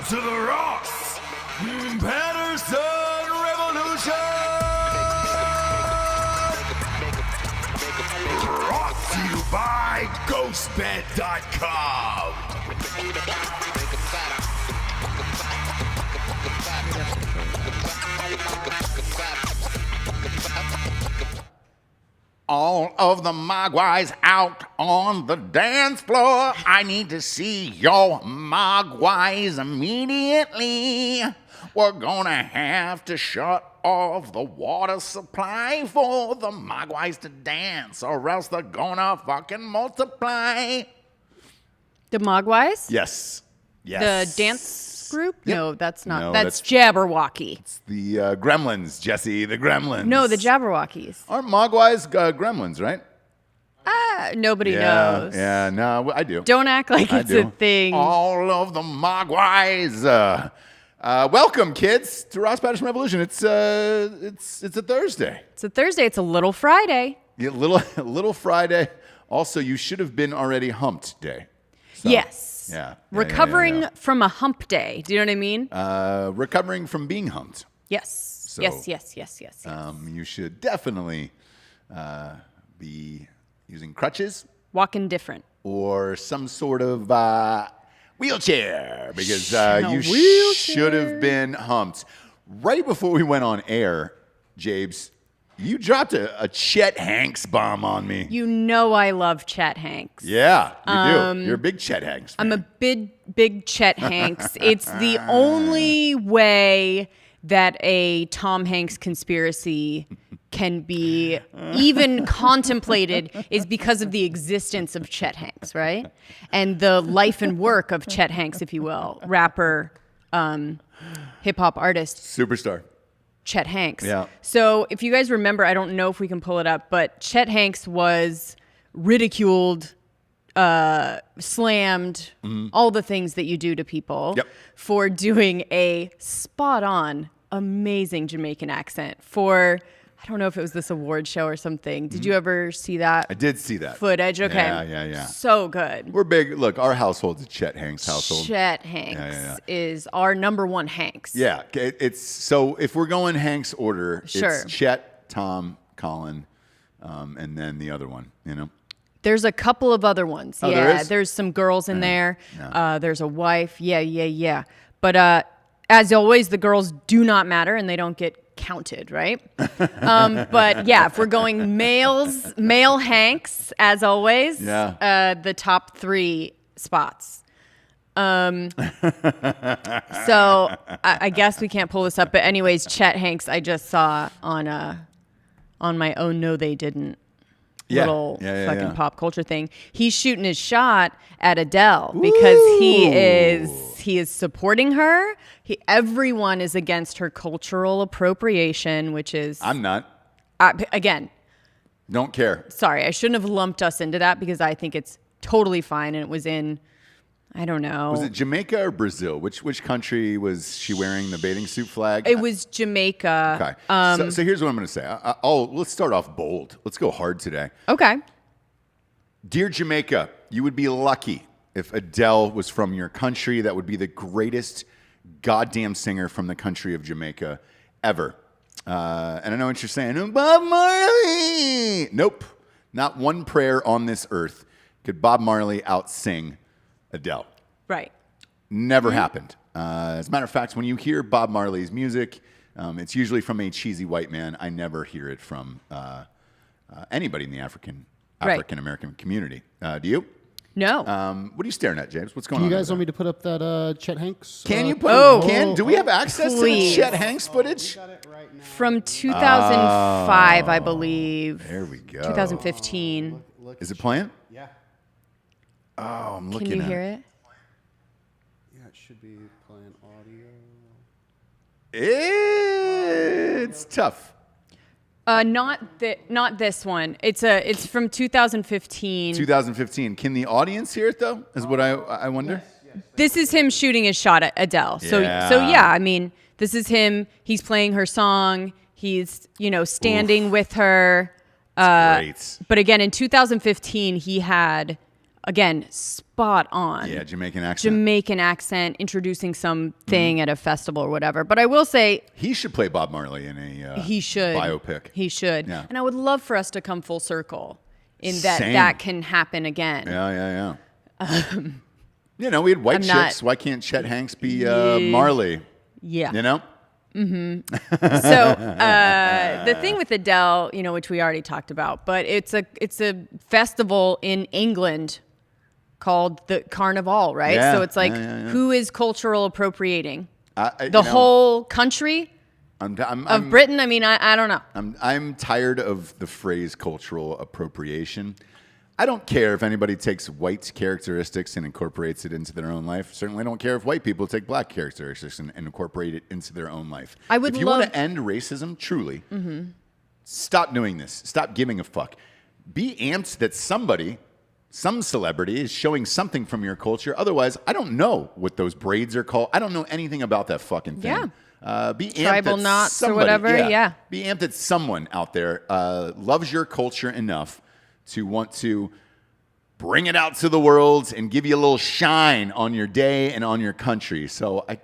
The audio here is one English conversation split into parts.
to the Ross Patterson Revolution! Brought to you by Ghostbed.com. All of the mogwais out on the dance floor. I need to see your mogwais immediately. We're gonna have to shut off the water supply for the mogwais to dance, or else they're gonna fucking multiply. The Mogwais? Yes. The dance group? Yep. No, that's not. No, that's Jabberwocky. It's the Gremlins, Jessie, the Gremlins. No, the Jabberwockies. Aren't mogwais Gremlins, right? Nobody knows. Yeah, no, I do. Don't act like it's a thing. All of the mogwais. Welcome, kids, to Ross Patterson Revolution. It's a Thursday. It's a Thursday. It's a little Friday. Yeah, little Friday. Also, you should have been already humped day. So, Yes. Yeah. Recovering from a hump day. Do you know what I mean? Recovering from being humped. Yes. So, yes. You should definitely be using crutches. Walking different. Or some sort of wheelchair, because you should have been humped. Right before we went on air, Jabes, you dropped a Chet Hanks bomb on me. You know I love Chet Hanks. Yeah, you do. You're a big Chet Hanks fan. I'm a big Chet Hanks. It's the only way that a Tom Hanks conspiracy can be even contemplated is because of the existence of Chet Hanks, right? And the life and work of Chet Hanks, if you will, rapper, hip-hop artist. Superstar. Chet Hanks. Yeah. So if you guys remember, I don't know if we can pull it up, but Chet Hanks was ridiculed, slammed, all the things that you do to people for doing a spot-on, amazing Jamaican accent for, I don't know if it was this award show or something. Did you ever see that? I did see that. Footage? Okay. Yeah. So good. We're big. Look, our household's a Chet Hanks household. Chet Hanks is our number one Hanks. Yeah. It's so if we're going Hanks order, Sure. it's Chet, Tom, Colin, and then the other one, you know? There's a couple of other ones. Oh, there is? There's some girls in there. Yeah. There's a wife. Yeah. But as always, the girls do not matter and they don't get counted, right? But yeah, if we're going male Hanks, as always, the top 3 spots. So I guess we can't pull this up, but anyways, Chet Hanks, I just saw on my own No They Didn't little fucking pop culture thing. He's shooting his shot at Adele because he is supporting her. Everyone is against her cultural appropriation, which is I'm not. Again, don't care. Sorry, I shouldn't have lumped us into that because I think it's totally fine, and it was in, I don't know. Was it Jamaica or Brazil? Which country was she wearing the bathing suit flag? It was Jamaica. Okay. So here's what I'm going to say. Let's start off bold. Let's go hard today. Okay. Dear Jamaica, you would be lucky if Adele was from your country. That would be the greatest goddamn singer from the country of Jamaica ever. And I know what you're saying. Bob Marley! Nope. Not one prayer on this earth could Bob Marley outsing Adele. Right. Never happened. As a matter of fact, when you hear Bob Marley's music, it's usually from a cheesy white man. I never hear it from anybody in the African American community. Do you? No. What are you staring at, James? What's going Do on? you guys want me to put up that Chet Hanks? Can you put? Do we have access please. to the Chet Hanks footage? Got it right now. From 2005, I believe. There we go. 2015. Is it playing? Yeah. Oh, I'm looking. Can you at hear it? Yeah, it should be playing audio. It's tough. Not this one. It's from 2015. 2015. Can the audience hear it though? Is what I wonder. Yes. This is him shooting his shot at Adele. So yeah, I mean, this is him. He's playing her song. He's standing with her. Great. But again, in 2015, he had again, spot on. Yeah, Jamaican accent. Jamaican accent, introducing something at a festival or whatever. But I will say He should play Bob Marley in a he should biopic. He should. Yeah. And I would love for us to come full circle in that Same. that can happen again. Yeah. You know, we had white I'm not- chicks. Why can't Chet Hanks be Yeah. Marley? Yeah. You know? So the thing with Adele, you know, which we already talked about, but it's a festival in England called the Carnival, right? Yeah, So it's like, yeah. who is cultural appropriating? You The know, whole country I'm of Britain? I mean, I don't know. I'm tired of the phrase cultural appropriation. I don't care if anybody takes white characteristics and incorporates it into their own life. Certainly don't care if white people take black characteristics and incorporate it into their own life. I would if you love- want to end racism, truly, stop doing this. Stop giving a fuck. Be amped that somebody, some celebrity, is showing something from your culture. Otherwise, I don't know what those braids are called. I don't know anything about that fucking thing. Be amped Tribal that knots or somebody, whatever, yeah. Be amped that someone out there loves your culture enough to want to bring it out to the world and give you a little shine on your day and on your country. So I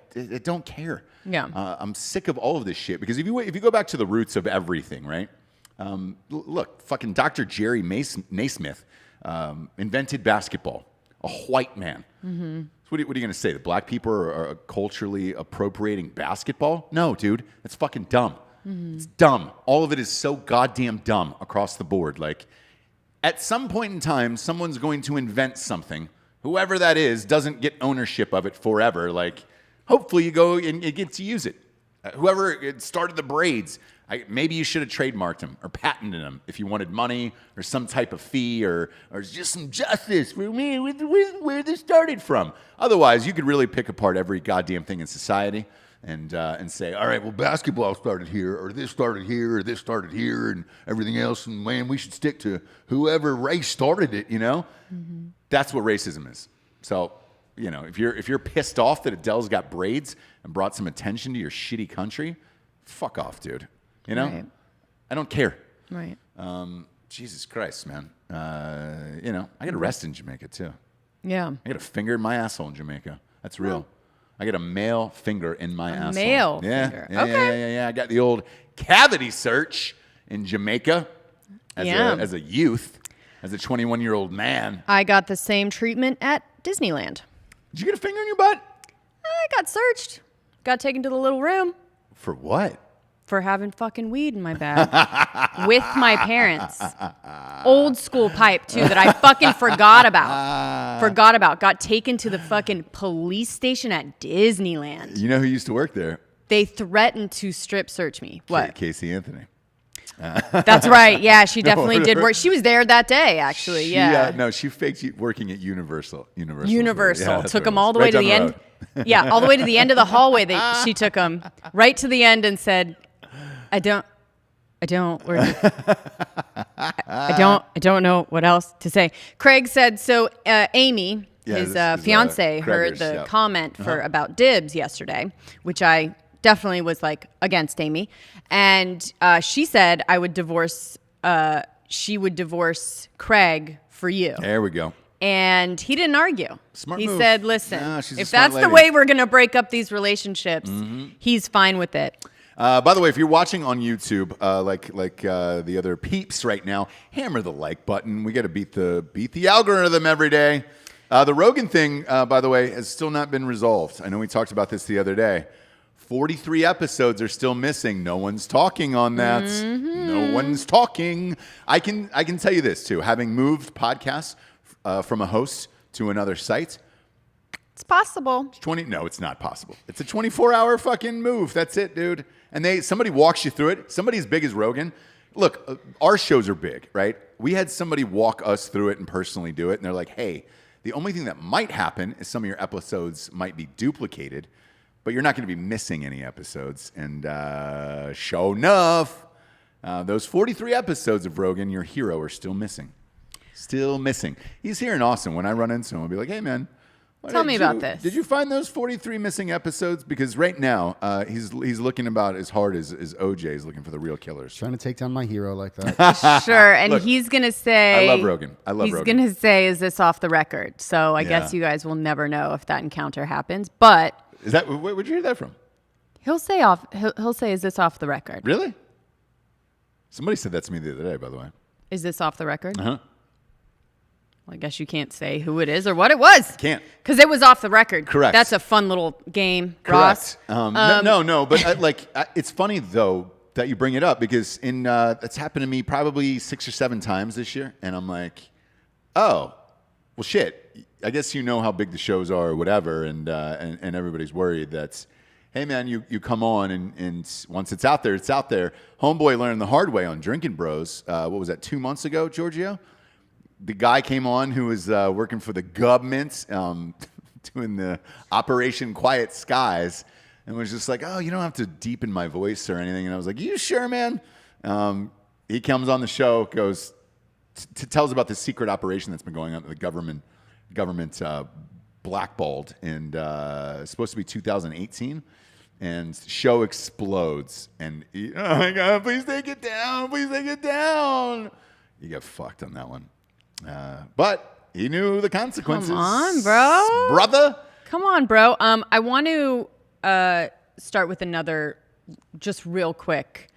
don't care. Yeah. I'm sick of all of this shit because if you go back to the roots of everything, right? Look, fucking Dr. Jerry Naismith invented basketball. A white man. So what are you going to say? The black people are culturally appropriating basketball? No, dude. That's fucking dumb. It's dumb. All of it is so goddamn dumb across the board. Like, at some point in time, someone's going to invent something. Whoever that is doesn't get ownership of it forever. Like, hopefully you go and you get to use it. Whoever started the braids, maybe you should have trademarked them or patented them if you wanted money or some type of fee or just some justice for me where this started from. Otherwise, you could really pick apart every goddamn thing in society and say, all right, well, basketball started here, or this started here, or this started here, and everything else, and man, we should stick to whoever race started it, you know? That's what racism is. So, you know, if you're pissed off that Adele's got braids and brought some attention to your shitty country, fuck off, dude. You know? Right. I don't care. Right. Jesus Christ, man. You know, I got arrested in Jamaica, too. Yeah. I got a finger in my asshole in Jamaica. That's real. I got a male finger in my asshole. Male yeah, finger. Yeah, Okay. yeah. I got the old cavity search in Jamaica as a youth, as a 21-year-old man. I got the same treatment at Disneyland. Did you get a finger in your butt? I got searched. Got taken to the little room For what? for having fucking weed in my bag with my parents. Old school pipe, too, that I fucking forgot about. Got taken to the fucking police station at Disneyland. You know who used to work there? They threatened to strip search me. What? Casey Anthony. That's right. Yeah, she definitely did work. She was there that day, actually. Yeah. No, she faked working at Universal. Universal. Yeah, that's Took right. them all the Right way to down the end. road. Yeah, all the way to the end of the hallway. She took them right to the end and said, I don't know what else to say. Craig said, so Amy, Yeah, his this is, fiance, Craigers, heard the yeah. comment about dibs yesterday, which I definitely was like against Amy. And she said she would divorce Craig for you. There we go. And he didn't argue. Smart he move. said, listen, Yeah, she's a if smart that's the lady. way we're going to break up these relationships, he's fine with it. By the way, if you're watching on YouTube, like the other peeps right now, hammer the like button. We got to beat the algorithm every day. The Rogan thing, by the way, has still not been resolved. I know we talked about this the other day. 43 episodes are still missing. No one's talking on that. No one's talking. I can tell you this too. Having moved podcasts from a host to another site, It's possible. No, it's not possible. It's a 24-hour fucking move. That's it, dude. And somebody walks you through it. Somebody as big as Rogan. Look, our shows are big, right? We had somebody walk us through it and personally do it, and they're like, hey, the only thing that might happen is some of your episodes might be duplicated, but you're not going to be missing any episodes. And sure enough, those 43 episodes of Rogan, your hero, are still missing. Still missing. He's here in Austin. When I run into him, I'll be like, hey, man, Tell me about this. Did you find those 43 missing episodes? Because right now, he's looking about as hard as OJ is looking for the real killers. Trying to take down my hero like that. Sure, and Look, he's going to say... I love Rogan. He's going to say, is this off the record? So I guess you guys will never know if that encounter happens. But... Is that... Where'd you hear that from? He'll say, is this off the record? Really? Somebody said that to me the other day, by the way. Is this off the record? Uh-huh. Well, I guess you can't say who it is or what it was. Can't. Because it was off the record. Correct. That's a fun little game, Correct. Ross. No, but it's funny, though, that you bring it up because it's happened to me probably 6 or 7 times this year. And I'm like, oh, well, shit. I guess you know how big the shows are or whatever. And everybody's worried that, hey, man, you come on and once it's out there, it's out there. Homeboy learned the hard way on Drinkin Bros. What was that, 2 months ago, Giorgio? The guy came on who was working for the government, doing the Operation Quiet Skies, and was just like, oh, you don't have to deepen my voice or anything. And I was like, you sure, man? He comes on the show, goes, tells about this secret operation that's been going on that the government blackballed, and it's supposed to be 2018. And show explodes, and oh my God, please take it down, please take it down. You get fucked on that one. But he knew the consequences. Come on, bro. Brother. Come on, bro. I want to start with another, just real quick.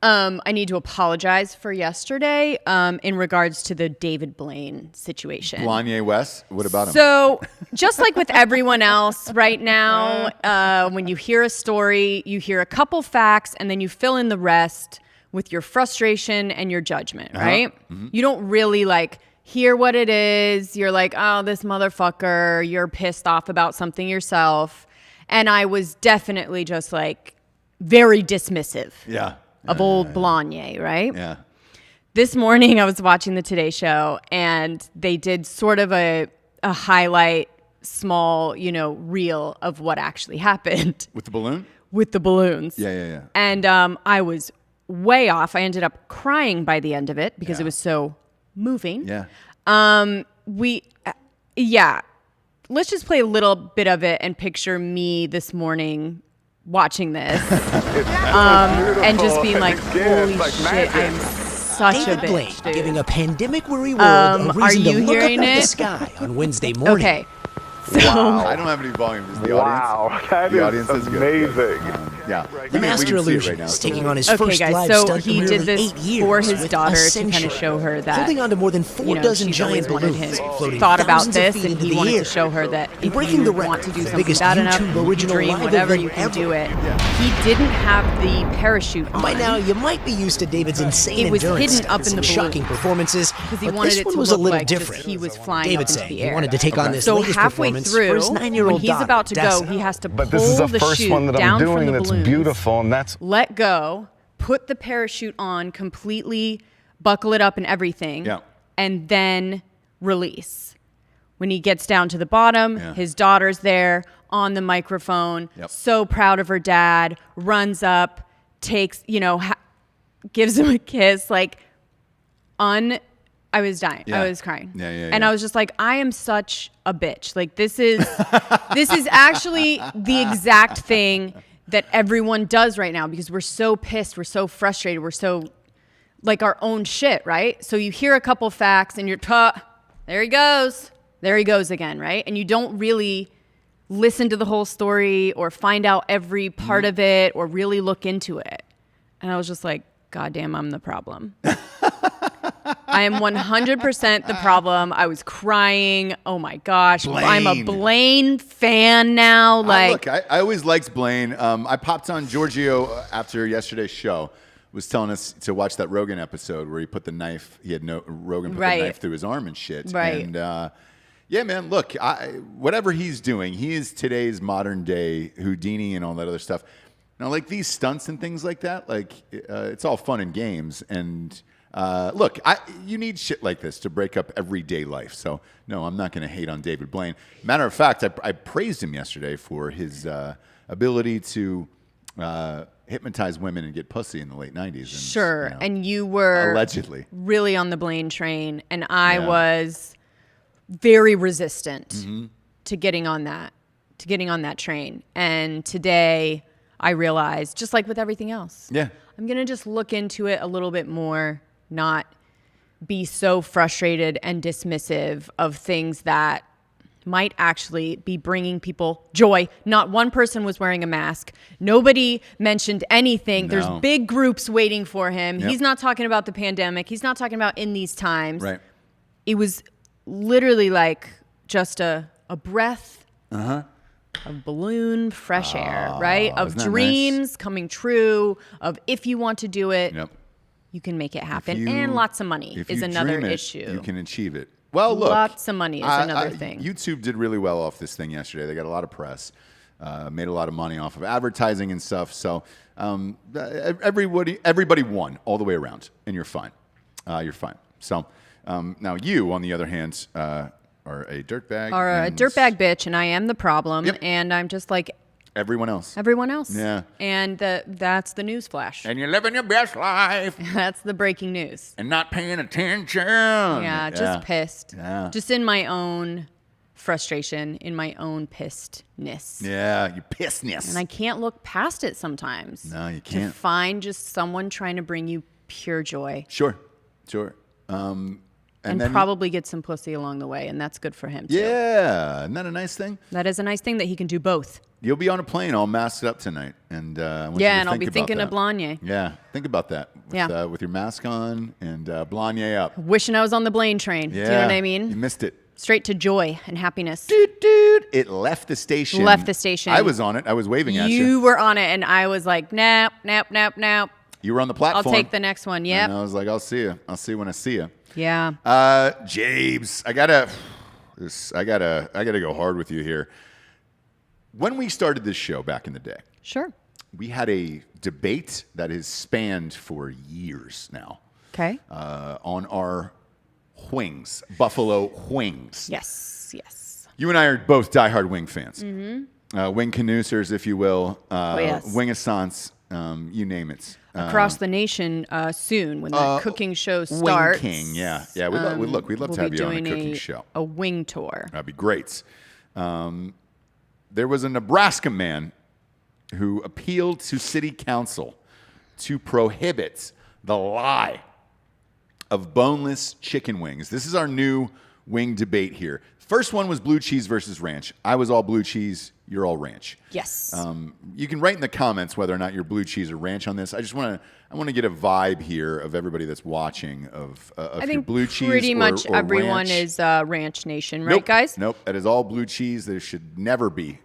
I need to apologize for yesterday in regards to the David Blaine situation. Blanye West, what about him? So just like with everyone else right now, when you hear a story, you hear a couple facts, and then you fill in the rest with your frustration and your judgment, right? Mm-hmm. You don't really hear what it is. You're like, oh, this motherfucker. You're pissed off about something yourself. And I was definitely just very dismissive. Yeah. Of old Blanye, right? Yeah. This morning I was watching the Today Show, and they did sort of a highlight, small, reel of what actually happened. With the balloon? With the balloons. Yeah. And I was way off. I ended up crying by the end of it because it was so moving. Yeah. Let's just play a little bit of it and picture me this morning watching this and just being like, holy shit, I am such David a bitch, Blaine dude. giving a pandemic-weary world a reason to look up hearing at the it? sky on Wednesday morning. Okay. So, I don't have any volume. Just the audience. That The is audience is amazing. good. Yeah. The Master Illusion right is taking on his Okay, first guys, live so stunt he in did nearly this 8 years for his with daughter to Ascension, kind of show her that, holding on to more than 4 dozen she's giant always wanted balloons, him floating thought about thousands of this, feet and into he the wanted air. to show her that if breaking you the want record to for do the something biggest bad enough, YouTube you original dream live whatever, event you can ever. do it. He didn't have the parachute on. By now, you might be used to David's insane It was endurance hidden up stunts in the and balloon. shocking performances, Because he but wanted this it one to was look a little like different. he was flying David up into saying the he air. wanted to take on this So latest halfway performance through, for his 9-year-old when he's daughter, about to go, Dessa. he has to But this is pull the the first chute one that I'm down from doing the that's balloons, beautiful, and that's let go, put the parachute on completely, buckle it up and everything, and then release. When he gets down to the bottom, his daughter's there on the microphone, so proud of her dad, runs up, takes, gives him a kiss, I was dying. I was crying. And I was just like, I am such a bitch. This is actually the exact thing that everyone does right now because we're so pissed, we're so frustrated, we're so our own shit, right? So you hear a couple facts and you're there he goes again, right? And you don't really listen to the whole story or find out every part of it or really look into it. And I was just like, goddamn, I'm the problem. I am 100% the problem. I was crying. Oh my gosh. Blaine. I'm a Blaine fan now. I always liked Blaine. I popped on Giorgio after yesterday's show. Was telling us to watch that Rogan episode where he put the knife. Rogan put the knife through his arm and shit. Right. And yeah, man. Look, whatever he's doing, he is today's modern day Houdini and all that other stuff. Now, these stunts and things like that, it's all fun and games. And look, you need shit like this to break up everyday life. So no, I'm not going to hate on David Blaine. Matter of fact, I praised him yesterday for his ability to hypnotize women and get pussy in the late 90s. And, sure. And you were allegedly really on the Blaine train, and I was very resistant. to getting on that train. And today I realized, just like with everything else, Yeah. I'm going to just look into it a little bit more, not be so frustrated and dismissive of things that might actually be bringing people joy. Not one person was wearing a mask. Nobody mentioned anything. No. There's big groups waiting for him. Yep. He's not talking about the pandemic. He's not talking about in these times. Right. It was literally like just a breath of balloon fresh air, right? Of isn't that dreams coming true, of if you want to do it, Yep. you can make it happen. You- And lots of money if is you another dream it, issue. You can achieve it. Well, look. Lots of money is another thing. YouTube did really well off this thing yesterday. They got a lot of press, made a lot of money off of advertising and stuff. So everybody won all the way around, and you're fine. You're fine. So now you, on the other hand, are a dirtbag. Are a and dirtbag bitch, and I am the problem. Yep. And I'm just like Everyone else. everyone else. Yeah. And that's the news flash. And you're living your best life That's the breaking news. and not paying attention. Yeah, just pissed. Yeah. Just in my own frustration, in my own pissedness. Yeah, you pissness. And I can't look past it sometimes. No, you To can't. find just someone trying to bring you pure joy. Sure. And then, probably get some pussy along the way, and that's good for him too. yeah, isn't that a nice thing? That is a nice thing that he can do both. You'll be on a plane all masked up tonight, and I want you Yeah, to and I'll think be about thinking that. of Blanye. Yeah, think about that. With, Yeah. with your mask on and Blanye up. Wishing I was on the Blaine train. Yeah, Do you know what I You mean? missed it. Straight to joy and happiness. Dude, it left the station. Left the station. I was on it. I was waving at you. You were on it, and I was like, nap. You were on the I'll platform. take the next one. Yep. And I was like, I'll see you. I'll see you when I see you. Yeah. Jabes, I gotta go hard with you here. When we started this show back in the day, Sure. we had a debate that has spanned for years now Okay. on our wings, Buffalo wings. Yes. You and I are both diehard wing fans. Mm-hmm. Wing canoosers, if you will. yes. Wing-assants, you name it. Across the nation soon when the cooking show starts. Wing King, yeah. We'd love we'll to have be you on a doing cooking show. A wing tour. That'd be great. There was a Nebraska man who appealed to city council to prohibit the lie of boneless chicken wings. This is our new wing debate here. First one was blue cheese versus ranch. I was all blue cheese. You're all ranch. Yes. You can write in the comments whether or not you're blue cheese or ranch on this. I want to get a vibe here of everybody that's watching of I your think blue cheese pretty much or everyone ranch. is Ranch Nation, right, Nope. guys? Nope. That is all blue cheese. There should never be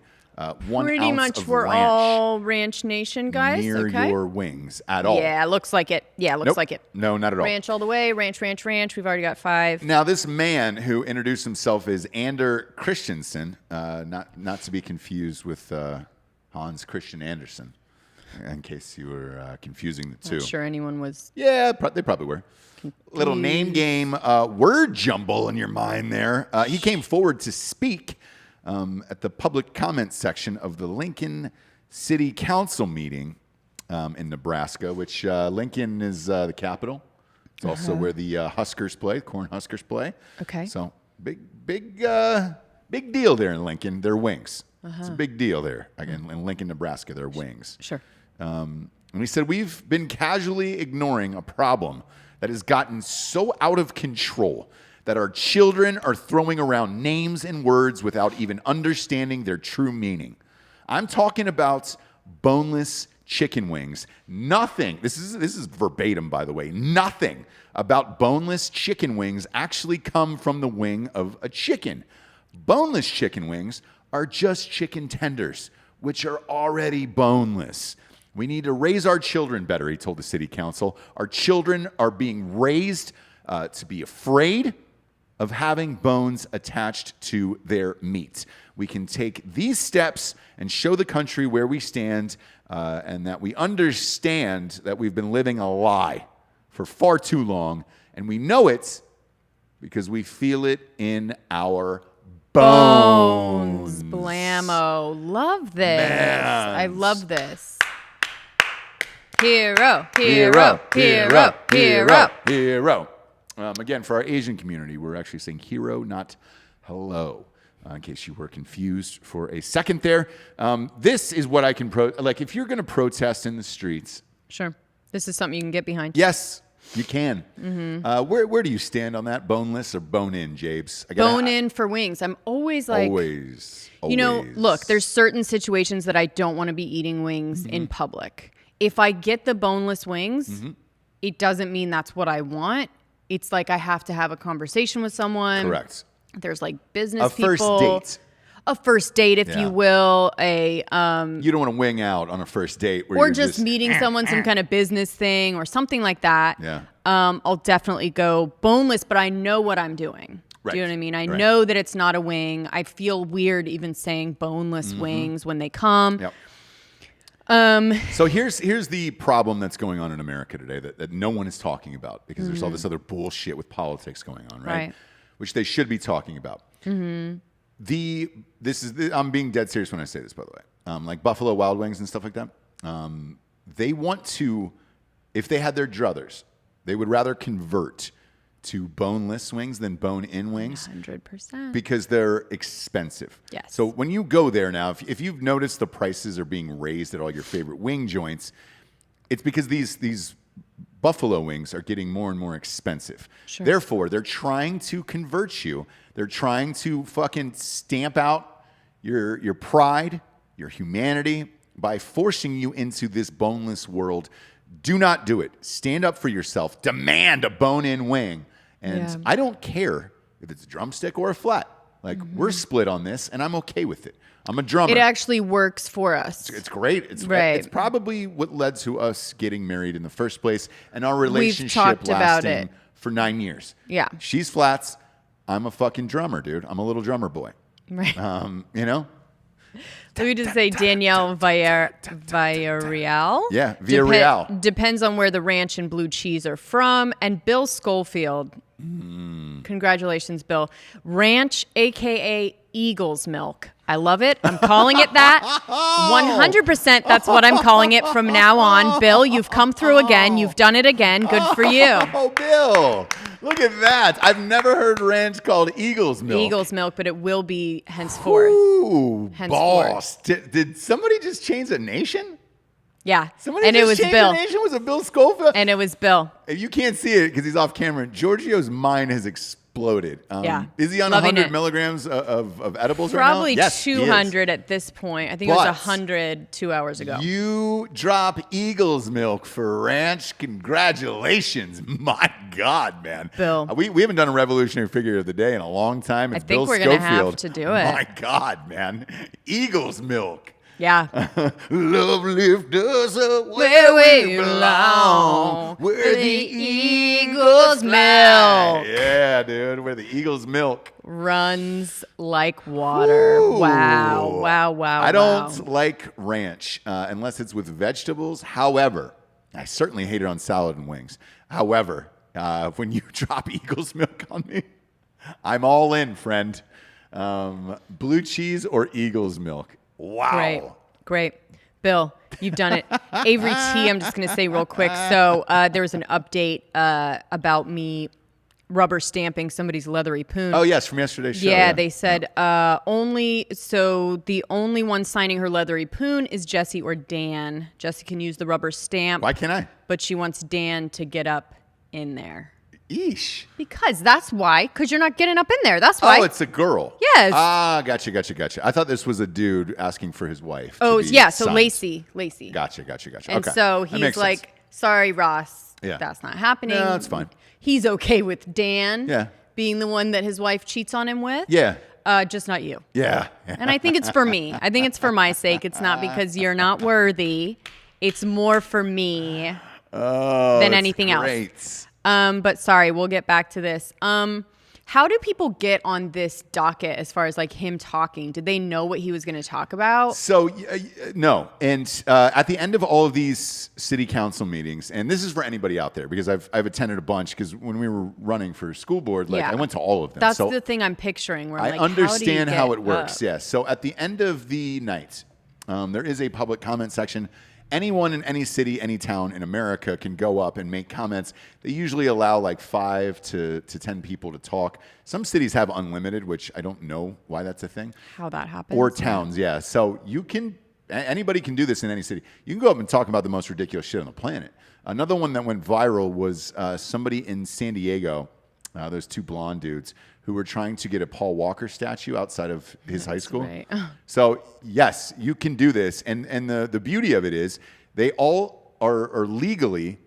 1 Pretty ounce much of we're ranch all Ranch Nation, guys. near Okay. your wings at all. Yeah, looks like it. Yeah, looks Nope. like it. No, not at all. Ranch all the way. Ranch. We've already got 5. Now, this man who introduced himself as Ander Christensen, not to be confused with Hans Christian Andersen, in case you were confusing the two. Not sure anyone was. Yeah, they probably were. Little name game word jumble in your mind there. He came forward to speak at the public comment section of the Lincoln City Council meeting in Nebraska, which Lincoln is the capital. It's also where the Huskers play, Corn Huskers play. Okay. So big deal there in Lincoln. Their wings. It's a big deal there. Again, in Lincoln, Nebraska, their wings. Sure. And he said, we've been casually ignoring a problem that has gotten so out of control that our children are throwing around names and words without even understanding their true meaning. I'm talking about boneless chicken wings. Nothing, this is verbatim, by the way, nothing about boneless chicken wings actually come from the wing of a chicken. Boneless chicken wings are just chicken tenders, which are already boneless. We need to raise our children better, he told the city council. Our children are being raised to be afraid of having bones attached to their meat. We can take these steps and show the country where we stand and that we understand that we've been living a lie for far too long, and we know it because we feel it in our bones. Blammo. Love this. Man. I love this. Hero. Again, for our Asian community, we're actually saying hero, not hello. In case you were confused for a second there. This is what I can like if you're going to protest in the streets. Sure. This is something you can get behind. Yes, you can. Where do you stand on that? Boneless or bone in, Jabes? Bone in for wings. I'm always like, always. You know, look, there's certain situations that I don't want to be eating wings in public. If I get the boneless wings, it doesn't mean that's what I want. It's like I have to have a conversation with someone. Correct. There's like business people. A first date, if you will. You don't want to wing out on a first date. Where or you're just meeting someone, some kind of business thing or something like that. Yeah. I'll definitely go boneless, but I know what I'm doing. Right. Do you know what I mean? I know that it's not a wing. I feel weird even saying boneless wings when they come. Yep. So here's the problem that's going on in America today that no one is talking about because there's all this other bullshit with politics going on, right? Which they should be talking about. I'm being dead serious when I say this, by the way. Like Buffalo Wild Wings and stuff like that. They want to, if they had their druthers, they would rather convert to boneless wings than bone-in wings. 100%. Because they're expensive. Yes. So when you go there now, if you've noticed the prices are being raised at all your favorite wing joints, it's because these buffalo wings are getting more and more expensive. Sure. Therefore, they're trying to convert you. They're trying to fucking stamp out your pride, your humanity by forcing you into this boneless world. Do not do it. Stand up for yourself. Demand a bone-in wing. And I don't care if it's a drumstick or a flat. Like, we're split on this, and I'm okay with it. I'm a drummer. It actually works for us. It's great. It's probably what led to us getting married in the first place and our relationship lasting for 9 years. Yeah. She's flats. I'm a fucking drummer, dude. I'm a little drummer boy. Right. You know? Let me just say Danielle Villarreal. Yeah, Villarreal. Depends on where the ranch and blue cheese are from. And Bill Schofield. Congratulations, Bill. Ranch, a.k.a. Eagle's Milk. I love it. I'm calling it that. 100% that's what I'm calling it from now on. Bill, you've come through again. You've done it again. Good for you. Oh, Bill. Look at that. I've never heard ranch called Eagle's Milk. Eagle's Milk, but it will be henceforth. Ooh, boss. Did somebody just change a nation? Yeah. Somebody and just it was changed Bill. a nation? Was it Bill Schofield? And it was Bill. If you can't see it because he's off camera, Giorgio's mind has exploded. Is he on Loving 100 it. milligrams of edibles Probably right now? Yes, 200 at this point. I think it was 100 2 hours ago. You drop Eagle's Milk for ranch. Congratulations. My God, man. Bill. We haven't done a revolutionary figure of the day in a long time. It's I think Bill we're going to Schofield. have to do it. My God, man. Eagle's Milk. Yeah. Love lift us up Where we belong. Where the eagle's milk Yeah, dude. Where the eagle's milk runs like water. Ooh. Wow. I don't like ranch unless it's with vegetables. However, I certainly hate it on salad and wings. However, when you drop eagle's milk on me, I'm all in, friend. Blue cheese or eagle's milk. Wow. Great. Bill, you've done it. Avery T, I'm just going to say real quick. So there was an update about me rubber stamping somebody's leathery poon. Oh, yes, from yesterday's show. Yeah, they said the only one signing her leathery poon is Jessie or Dan. Jessie can use the rubber stamp. Why can't I? But she wants Dan to get up in there. Eesh. Because that's why. Because you're not getting up in there. That's why. Oh, it's a girl. Yes. Ah, gotcha. I thought this was a dude asking for his wife. Oh, to be yeah. So signed. Lacey. Gotcha. And okay. so That he's makes like, sense. sorry, Ross. Yeah. That's not happening. No, that's fine. He's okay with Dan Yeah. being the one that his wife cheats on him with. Yeah. Just not you. Yeah. And I think it's for me. I think it's for my sake. It's not because you're not worthy. It's more for me than anything else. But sorry, we'll get back to this. How do people get on this docket as far as like him talking? Did they know what he was going to talk about? So, no. And at the end of all of these city council meetings, and this is for anybody out there, because I've attended a bunch, because when we were running for school board, I went to all of them. That's so the thing I'm picturing. Where I'm I like, understand how it up? works, yes. So at the end of the night, there is a public comment section, anyone in any city, any town in America can go up and make comments. They usually allow like 5 to 10 people to talk. Some cities have unlimited, which I don't know why that's a thing. How that happens. Or towns, yeah. So you can, anybody can do this in any city. You can go up and talk about the most ridiculous shit on the planet. Another one that went viral was somebody in San Diego, those 2 blonde dudes, who were trying to get a Paul Walker statue outside of his high school. Right. So yes, you can do this. And the beauty of it is they all are legally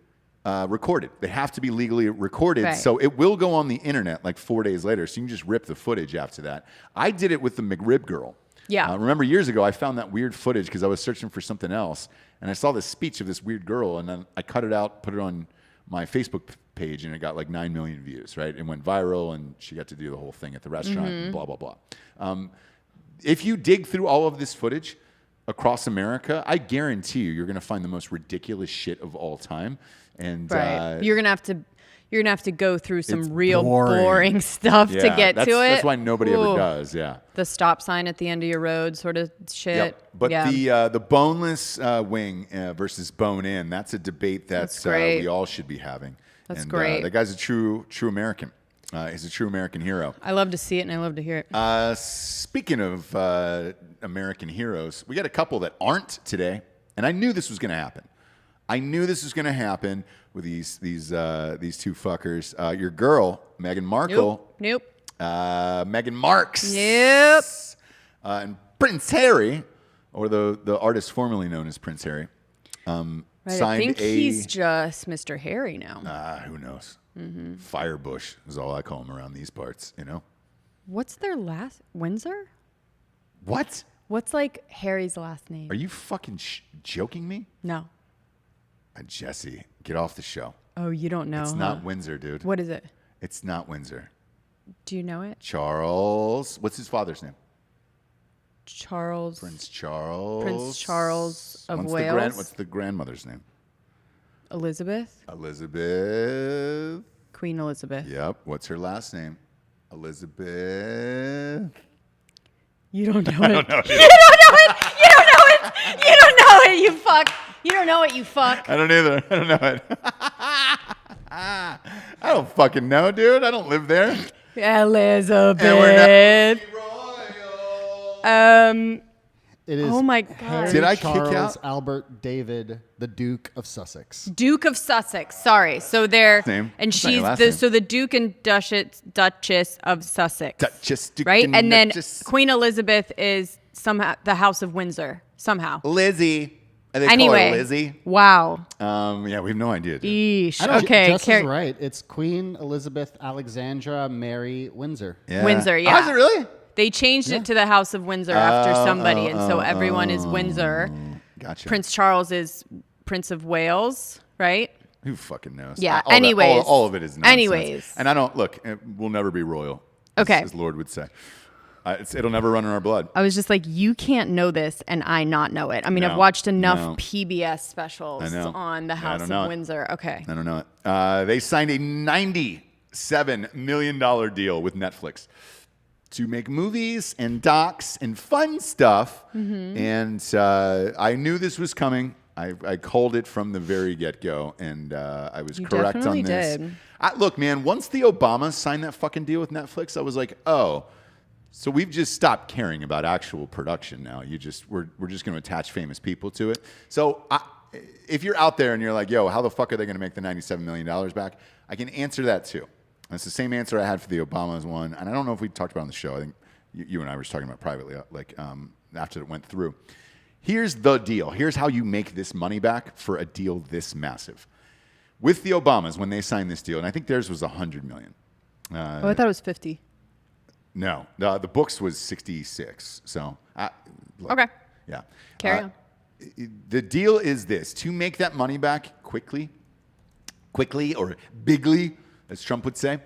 recorded. They have to be legally recorded. Right. So it will go on the internet like 4 days later. So you can just rip the footage after that. I did it with the McRib girl. Yeah. Remember years ago, I found that weird footage because I was searching for something else. And I saw this speech of this weird girl. And then I cut it out, put it on my Facebook page, and it got like 9 million views, right? It went viral, and she got to do the whole thing at the restaurant, blah, blah, blah. If you dig through all of this footage across America, I guarantee you're going to find the most ridiculous shit of all time. And Right. You're gonna have to go through some it's real boring. boring stuff to get to it. That's why nobody ever Ooh. does, yeah. The stop sign at the end of your road sort of shit. Yep. But the boneless wing versus bone in, that's a debate That's great. we all should be having. That's and, great. That guy's a true American. He's a true American hero. I love to see it and I love to hear it. Speaking of American heroes, we got a couple that aren't today, and I knew this was going to happen. I knew this was going to happen with these 2 fuckers. Your girl, Meghan Markle. Nope. Meghan Marks. Yep. And Prince Harry, or the artist formerly known as Prince Harry, Right, signed I think a... he's just Mr. Harry now. who knows? Firebush is all I call him around these parts, you know? What's their last? Windsor? What? What's like Harry's last name? Are you fucking joking me? No. Jessie, get off the show. Oh, you don't know. It's not Windsor, dude. What is it? It's not Windsor. Do you know it? Charles. What's his father's name? Charles. Prince Charles. Prince Charles of what's Wales. What's the grandmother's name? Elizabeth. Elizabeth. Queen Elizabeth. Yep. What's her last name? Elizabeth. You don't know it. I don't know. You don't know it. You don't know it. You don't know it. You fuck. You don't know it. You fuck. I don't either. I don't know it. I don't fucking know, dude. I don't live there. Elizabeth. And we're not royal. It is Oh my God. Harry Did I kick Charles out? Albert David, the Duke of Sussex. Duke of Sussex. Sorry. So they're Name. and That's not your she's last the name. so the Duke and Duchess of Sussex. Duchess, Duke, right? And then Duchess. Queen Elizabeth is somehow the House of Windsor. Somehow. Lizzie. And they call Anyway. her Lizzie. Wow. Yeah, we have no idea, dude. Eesh. I know, Okay. Jess is right. It's Queen Elizabeth Alexandra Mary Windsor. Yeah. Windsor, Oh, yeah. is it really? They changed it to the House of Windsor after somebody, and so everyone is Windsor. Gotcha. Prince Charles is Prince of Wales, right? Who fucking knows? Yeah, All that- anyways. all of it is nonsense. Anyways. And I don't, look, we'll never be royal. Okay. As Lord would say. It'll never run in our blood. I was just like, you can't know this and I not know it. I mean, No, I've watched enough no. PBS specials I know. on the Yeah, I House don't know of it. Windsor. Okay. I don't know it. They signed a $97 million deal with Netflix to make movies and docs and fun stuff. Mm-hmm. And I knew this was coming. I called it from the very get-go, and I was You correct definitely on this. did. Look, man, once the Obamas signed that fucking deal with Netflix, I was like, oh, so we've just stopped caring about actual production now. We're just going to attach famous people to it. So if you're out there and you're like, yo, how the fuck are they going to make the $97 million back? I can answer that too. That's the same answer I had for the Obamas one, and I don't know if we talked about it on the show. I think you and I were just talking about it privately, after it went through. Here's the deal. Here's how you make this money back for a deal this massive. With the Obamas, when they signed this deal, and I think theirs was $100 million. Oh, I thought it was 50. No, the books was 66. So, look, Okay. yeah. Carry on. The deal is this: to make that money back quickly or bigly, as Trump would say.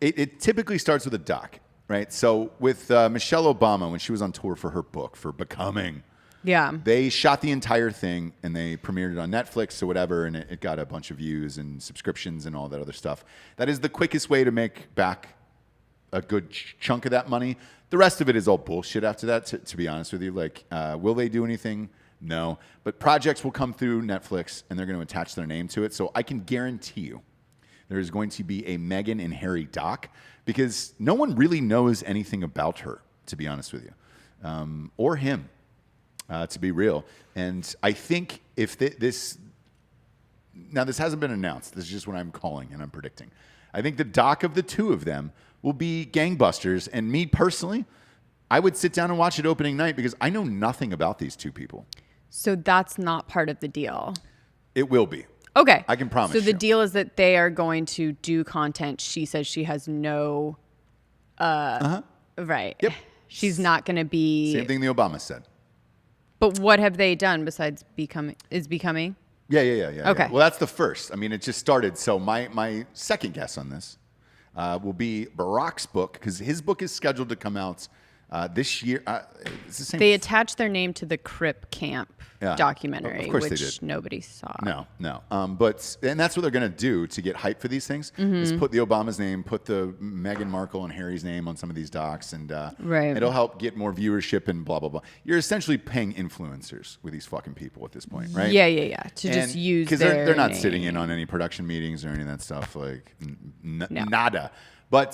It typically starts with a doc, right? So with Michelle Obama, when she was on tour for her book, for Becoming, Yeah. they shot the entire thing and they premiered it on Netflix or whatever, and it got a bunch of views and subscriptions and all that other stuff. That is the quickest way to make back a good chunk of that money. The rest of it is all bullshit after that, to be honest with you. Like, will they do anything No. But projects will come through Netflix, and they're going to attach their name to it. So I can guarantee you there is going to be a Meghan and Harry doc, because no one really knows anything about her, to be honest with you, or him, to be real. And I think if this hasn't been announced. This is just what I'm calling and I'm predicting. I think the doc of the two of them will be gangbusters. And me personally, I would sit down and watch it opening night because I know nothing about these two people. So that's not part of the deal. It will be. Okay. I can promise So the you. deal is that they are going to do content. She says she has no... Right. Yep. She's not going to be... Same thing the Obama said. But what have they done besides becoming? Yeah. Okay. Well, that's the first. I mean, it just started. So my second guess on this will be Barack's book, because his book is scheduled to come out this year. It's the same. They attached their name to the Crip Camp Yeah, documentary, of course they which did. nobody saw. No. And that's what they're going to do to get hype for these things, is put the Obama's name, put the Meghan Markle and Harry's name on some of these docs, and Right. it'll help get more viewership and blah, blah, blah. You're essentially paying influencers with these fucking people at this point, right? Yeah. To just use because their they're not name. sitting in on any production meetings or any of that stuff, like No. nada. But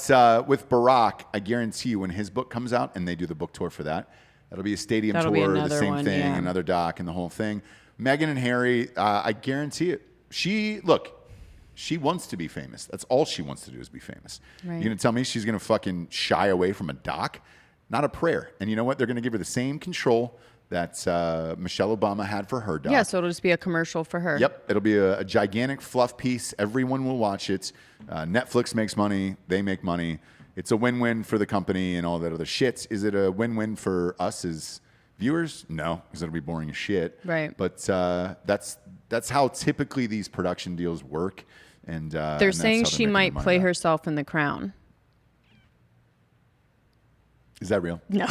with Barack, I guarantee you when his book comes out and they do the book tour for that, that'll be a stadium That'll be tour, the another same one, thing, yeah. another doc and the whole thing. Meghan and Harry, I guarantee it. She wants to be famous. That's all she wants to do is be famous. Right. You're going to tell me she's going to fucking shy away from a doc? Not a prayer. And you know what? They're going to give her the same control that Michelle Obama had for her doc. Yeah, so it'll just be a commercial for her. Yep, it'll be a gigantic fluff piece. Everyone will watch it. Netflix makes money. They make money. It's a win-win for the company and all that other shit. Is it a win-win for us as viewers? No, because it'll be boring as shit. Right. But that's how typically these production deals work. And They're saying she might play herself in The Crown. Is that real? No.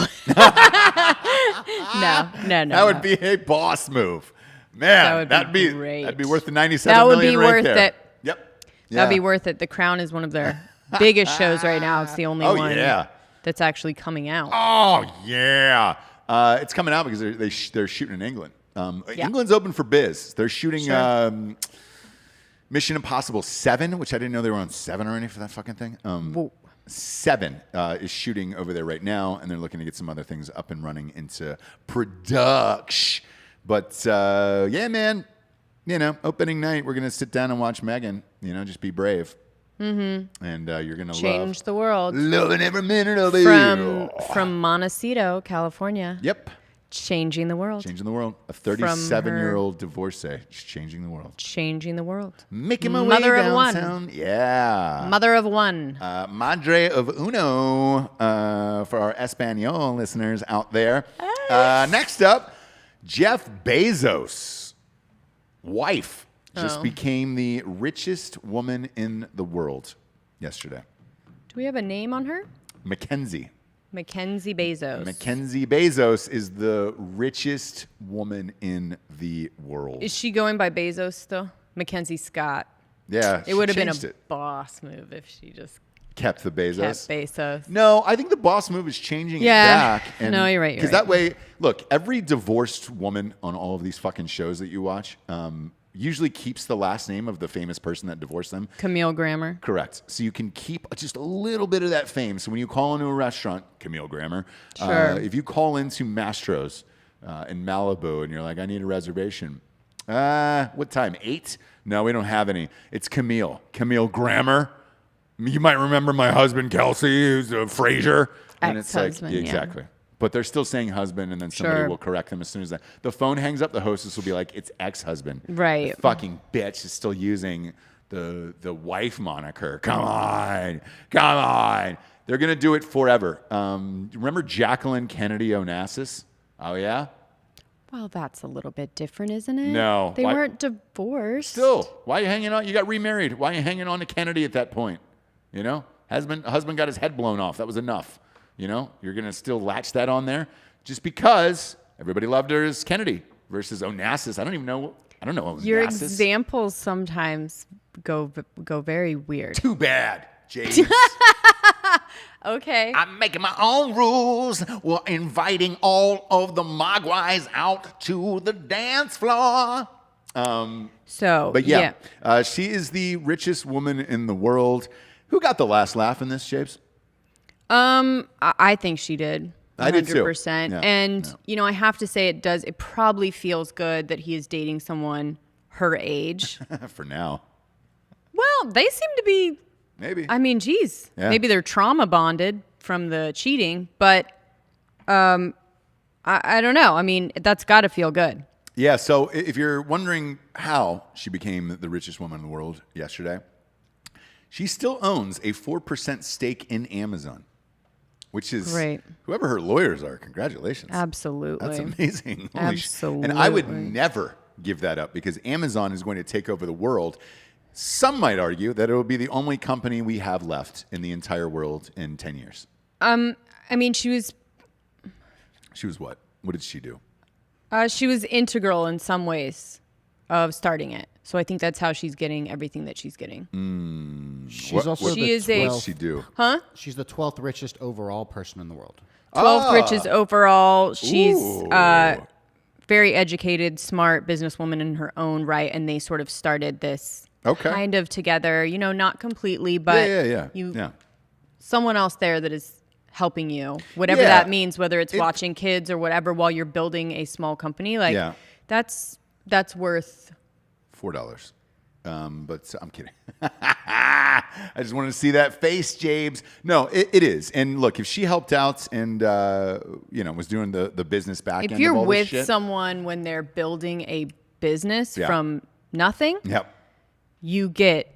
No. That would be a boss move. Man, That would be great. That'd be worth the 97 That would million be right worth there. it. Yep. That'd be Yeah. worth it. The Crown is one of their biggest shows right now. It's the only Oh, one yeah. that's actually coming out. Oh Uh-huh. yeah, it's coming out because they're shooting in England. England's open for biz. They're shooting Sure. Mission Impossible 7, which I didn't know they were on 7 already for that fucking thing. Whoa. 7 is shooting over there right now, and they're looking to get some other things up and running into production. But yeah, man, opening night, we're gonna sit down and watch Meghan. Just be brave. Mm-hmm. And you're gonna Change the world. loving every minute of it. From Montecito, California. Yep. Changing the world. Changing the world. A 37-year-old divorcee. Just changing the world. Changing the world. Making my Mother way of one. downtown. Yeah. Mother of one. Madre of uno for our Espanol listeners out there. Next up, Jeff Bezos' wife just became the richest woman in the world yesterday. Do we have a name on her? Mackenzie. Mackenzie Bezos. Mackenzie Bezos is the richest woman in the world. Is she going by Bezos still? Mackenzie Scott. Yeah, It would have been changed a it. boss move if she just Kept the Bezos. kept Bezos. No, I think the boss move is changing Yeah. it back. And, No, you're right, you're Because right. that way, look, every divorced woman on all of these fucking shows that you watch usually keeps the last name of the famous person that divorced them. Camille Grammer. Correct. So you can keep just a little bit of that fame. So when you call into a restaurant, Camille Grammer, Sure. if you call into Mastro's in Malibu and you're like, I need a reservation. What time? 8? No, we don't have any. It's Camille. Camille Grammer. You might remember my husband, Kelsey, who's a Frasier. And it's like, Ex-husband, yeah. exactly. But they're still saying husband, and then somebody Sure. will correct them as soon as the phone hangs up. The hostess will be like, it's ex-husband. Right. The fucking bitch is still using the wife moniker. Come on. They're going to do it forever. Remember Jacqueline Kennedy Onassis? Oh, yeah? Well, that's a little bit different, isn't it? No. They Why- weren't divorced. Still, why are you hanging on? You got remarried. Why are you hanging on to Kennedy at that point? Husband got his head blown off. That was enough. You're going to still latch that on there just because everybody loved her as Kennedy versus Onassis. I don't know Onassis. Your examples sometimes go very weird. Too bad, James. Okay. I'm making my own rules. We're inviting all of the Mogwais out to the dance floor. But she is the richest woman in the world. Who got the last laugh in this, Japes? I think she did. 100%. I did too. And I have to say it probably feels good that he is dating someone her age. For now. Well, they seem to be. Maybe. I mean, geez. Yeah. Maybe they're trauma bonded from the cheating, but I don't know. I mean, that's got to feel good. Yeah, so if you're wondering how she became the richest woman in the world yesterday, she still owns a 4% stake in Amazon, which is great. Whoever her lawyers are, congratulations. Absolutely. That's amazing. Absolutely. And I would never give that up because Amazon is going to take over the world. Some might argue that it will be the only company we have left in the entire world in 10 years. I mean, she was what? What did she do? She was integral in some ways of starting it. So I think that's how she's getting everything that she's getting. She's also she is what does she do? Huh? She's the 12th richest overall person in the world. 12th richest overall. She's very educated, smart businesswoman in her own right, and they sort of started this kind of together. Not completely, but someone else there that is helping you, whatever that means, whether it's watching kids or whatever, while you're building a small company. That's worth $4. But I'm kidding. I just wanted to see that face, James. No, it is. And look, if she helped out and was doing the business back end, if you're of all with this shit, someone when they're building a business from nothing, you get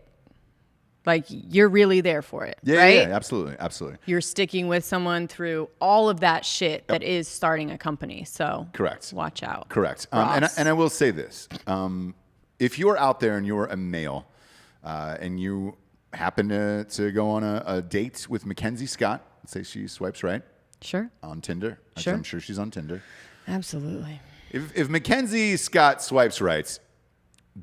you're really there for it, right? Yeah, absolutely. You're sticking with someone through all of that shit that is starting a company. So correct. Watch out. Correct. And I will say this. If you're out there and you're a male and you happen to go on a date with Mackenzie Scott, let's say she swipes right. Sure. On Tinder. Sure. I'm sure she's on Tinder. Absolutely. If Mackenzie Scott swipes right,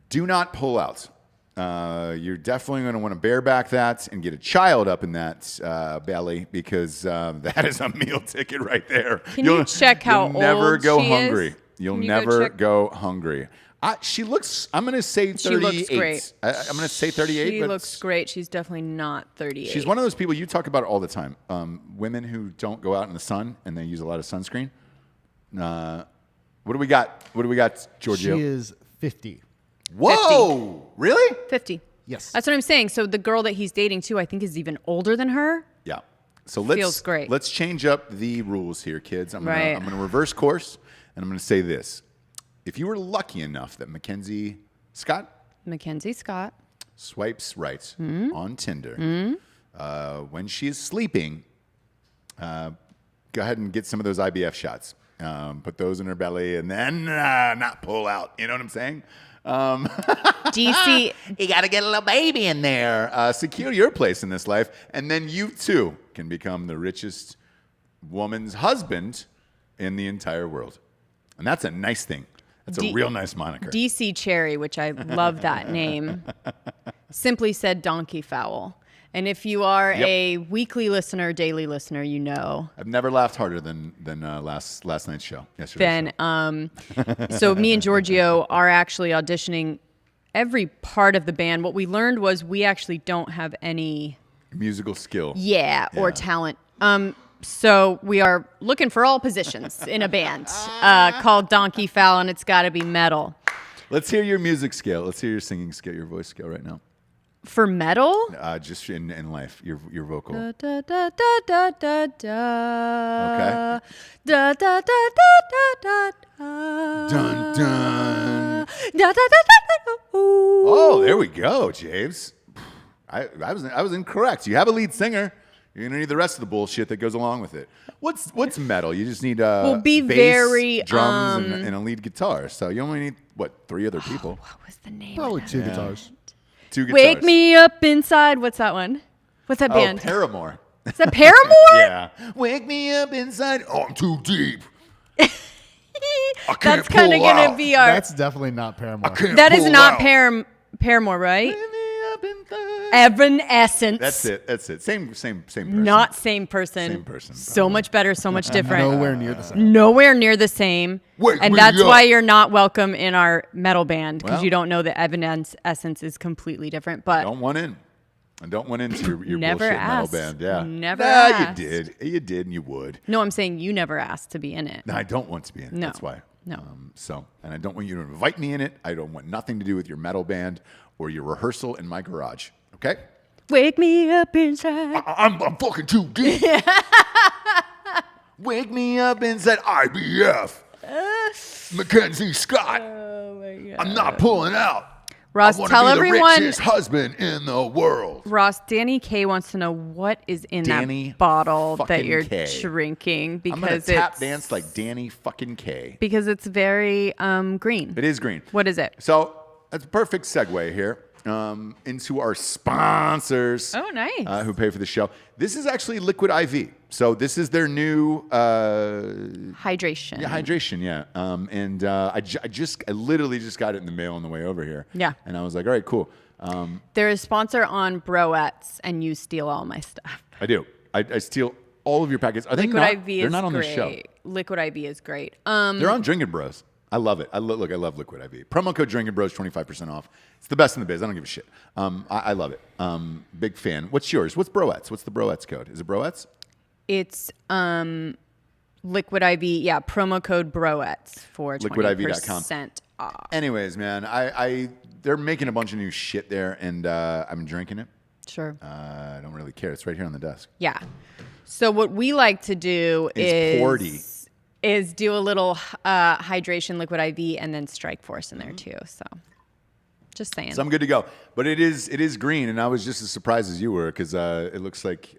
do not pull out. You're definitely going to want to bareback that and get a child up in that belly because that is a meal ticket right there. Can you check how old You'll never go she hungry. is? You'll never go hungry. She looks, I'm going to say 38. She looks great. I'm going to say 38. She but looks great. She's definitely not 38. She's one of those people, you talk about it all the time. Women who don't go out in the sun and they use a lot of sunscreen. What do we got? Giorgio? She is 50. Whoa! 50. Really? 50. Yes. That's what I'm saying. So the girl that he's dating too, I think, is even older than her. Yeah. So Feels great. Let's change up the rules here, kids. I'm Right. gonna reverse course, and I'm gonna say this: if you were lucky enough that Mackenzie Scott swipes right on Tinder when she is sleeping, go ahead and get some of those IBF shots. Put those in her belly, and then not pull out. You know what I'm saying? DC. You got to get a little baby in there. Secure your place in this life, and then you too can become the richest woman's husband in the entire world. And that's a nice thing. That's a real nice moniker. DC Cherry, which I love that name, simply said donkey fowl. And if you are a weekly listener, daily listener, you know. I've never laughed harder than last night's show. Yesterday's show. So me and Giorgio are actually auditioning every part of the band. What we learned was we actually don't have any musical skill. or talent. So we are looking for all positions in a band called Donkey Fowl, and it's got to be metal. Let's hear your music scale. Let's hear your singing scale, your voice scale right now. For metal? Just in life, your vocal. Da, da, da, da, da, da, da. Okay. Da, da, da, da, da, da. Dun dun. Da, da, da, da, da. Oh, there we go, James. I was incorrect. You have a lead singer. You're gonna need the rest of the bullshit that goes along with it. What's metal? You just need bass, very, drums, and a lead guitar. So you only need 3 other people? What was the name? Probably of 2 that? guitars. 2 guitars. Wake me up inside. What's that one? What's that band? Paramore. Is that Paramore? Yeah. Wake me up inside. Oh, I'm too deep. That's kind of gonna be our. That's definitely not Paramore. That is not Paramore, right? Wake me up inside. Evanescence. That's it. Same person. Not same person. Same person, So probably. much better, so much different. Nowhere near the same. Nowhere near the same. Wake And me that's up. why you're not welcome in our metal band, because Well. you don't know that Evanescence is completely different. But Don't want in. I don't want into your Never bullshit asked. metal band. Yeah. Never Nah, asked. you did. You did, and you would. no, I'm saying you never asked to be in it. No, I don't want to be in it. No. That's why. No. And I don't want you to invite me in it. I don't want nothing to do with your metal band or your rehearsal in my garage. Okay? Wake me up inside. I'm fucking too deep. Wake me up inside IBF. Mackenzie Scott. Oh my God. I'm not pulling out. Ross, I want tell to be everyone. the richest husband in the world. Ross, Danny K wants to know what is in Danny that bottle that fucking you're K. drinking, I'm gonna because tap it's dance like Danny fucking K. because it's very green. It is green. What is it? So that's a perfect segue here into our sponsors. Oh, nice. Who pay for the show. This is actually Liquid IV. So this is their new Hydration. hydration. Yeah. I literally just got it in the mail on the way over here. Yeah. And I was like, all right, cool. They're a sponsor on Broettes, and you steal all my stuff. I do. I steal all of your packets. Are they Liquid not? IV They're is not on great. the show. Liquid IV is great. They're on Drinkin Bros. I love it. I love Liquid IV. Promo code Drinkin Bros, 25% off. It's the best in the biz. I don't give a shit. I love it. Big fan. What's yours? What's Broettes? What's the Broettes code? Is it Broettes? It's Liquid IV. Yeah, promo code Broettes for LiquidIV.com. 20% off. Anyways, man, they're making a bunch of new shit there, and I'm drinking it. Sure. I don't really care. It's right here on the desk. Yeah. So what we like to do It's Porty. is do a little hydration, Liquid IV, and then Strike Force in there too. So just saying. So I'm good to go. But it is green, and I was just as surprised as you were because it looks like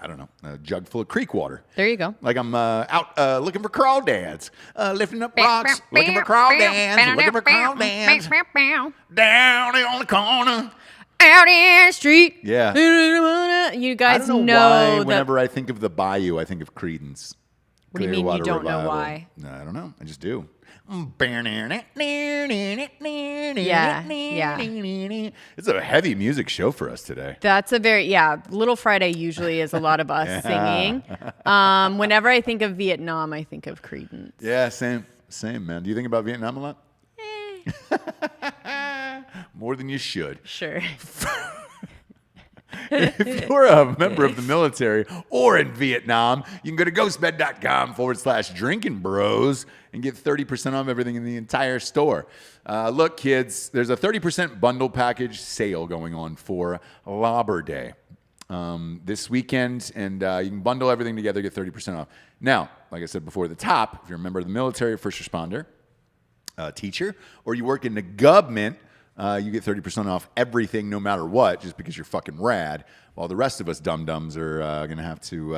I don't know, a jug full of creek water. There you go. Like I'm out looking for crawdads, lifting up rocks, looking for crawdads, looking for crawdads down on the corner. Out in the street. Yeah. You I guys don't know why that. whenever I think of the bayou, I think of Creedence. What do you mean you Clearwater don't know Revival. why? No, I don't know. I just do. Yeah. It's a heavy music show for us today. That's a very, Little Friday usually is a lot of us singing. Whenever I think of Vietnam, I think of Creedence. Yeah, same, man. Do you think about Vietnam a lot? More than you should. Sure. If you're a member of the military or in Vietnam, you can go to ghostbed.com/Drinkin Bros and get 30% off everything in the entire store. Look, kids, there's a 30% bundle package sale going on for Labor Day this weekend, and you can bundle everything together, get 30% off. Now, like I said before at the top, if you're a member of the military, first responder, teacher, or you work in the government, you get 30% off everything no matter what, just because you're fucking rad, while the rest of us dum-dums are going to have to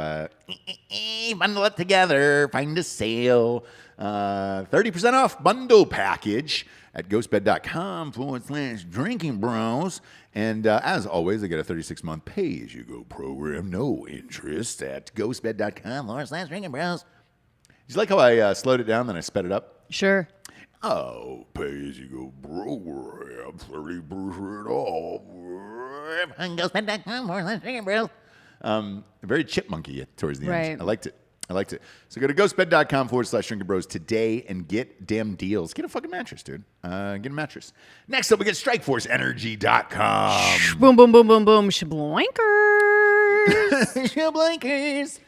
bundle it together, find a sale. 30% off bundle package at ghostbed.com/Drinkin Bros. And as always, I get a 36-month pay-as-you-go program, no interest, at ghostbed.com/Drinkin Bros. Did you like how I slowed it down, then I sped it up? Sure. Oh, pay-as-you-go program, 30% off. Very chipmunky towards the Right. end. I liked it. So go to ghostbed.com/Drinkin Bros today and get damn deals. Get a fucking mattress, dude. Get a mattress. Next up, we get StrikeForceEnergy.com. Boom, boom, boom, boom, boom. Shablankers. Blankers.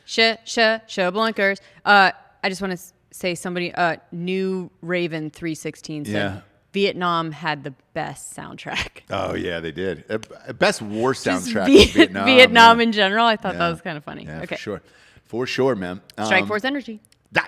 Shablankers. I just want to say somebody, New Raven 316 said Yeah. Vietnam had the best soundtrack. Oh, yeah, they did. Best war Just soundtrack was Vietnam. Vietnam yeah. in general. I thought Yeah. that was kind of funny. Yeah, Okay. For sure, man. Strike Force Energy.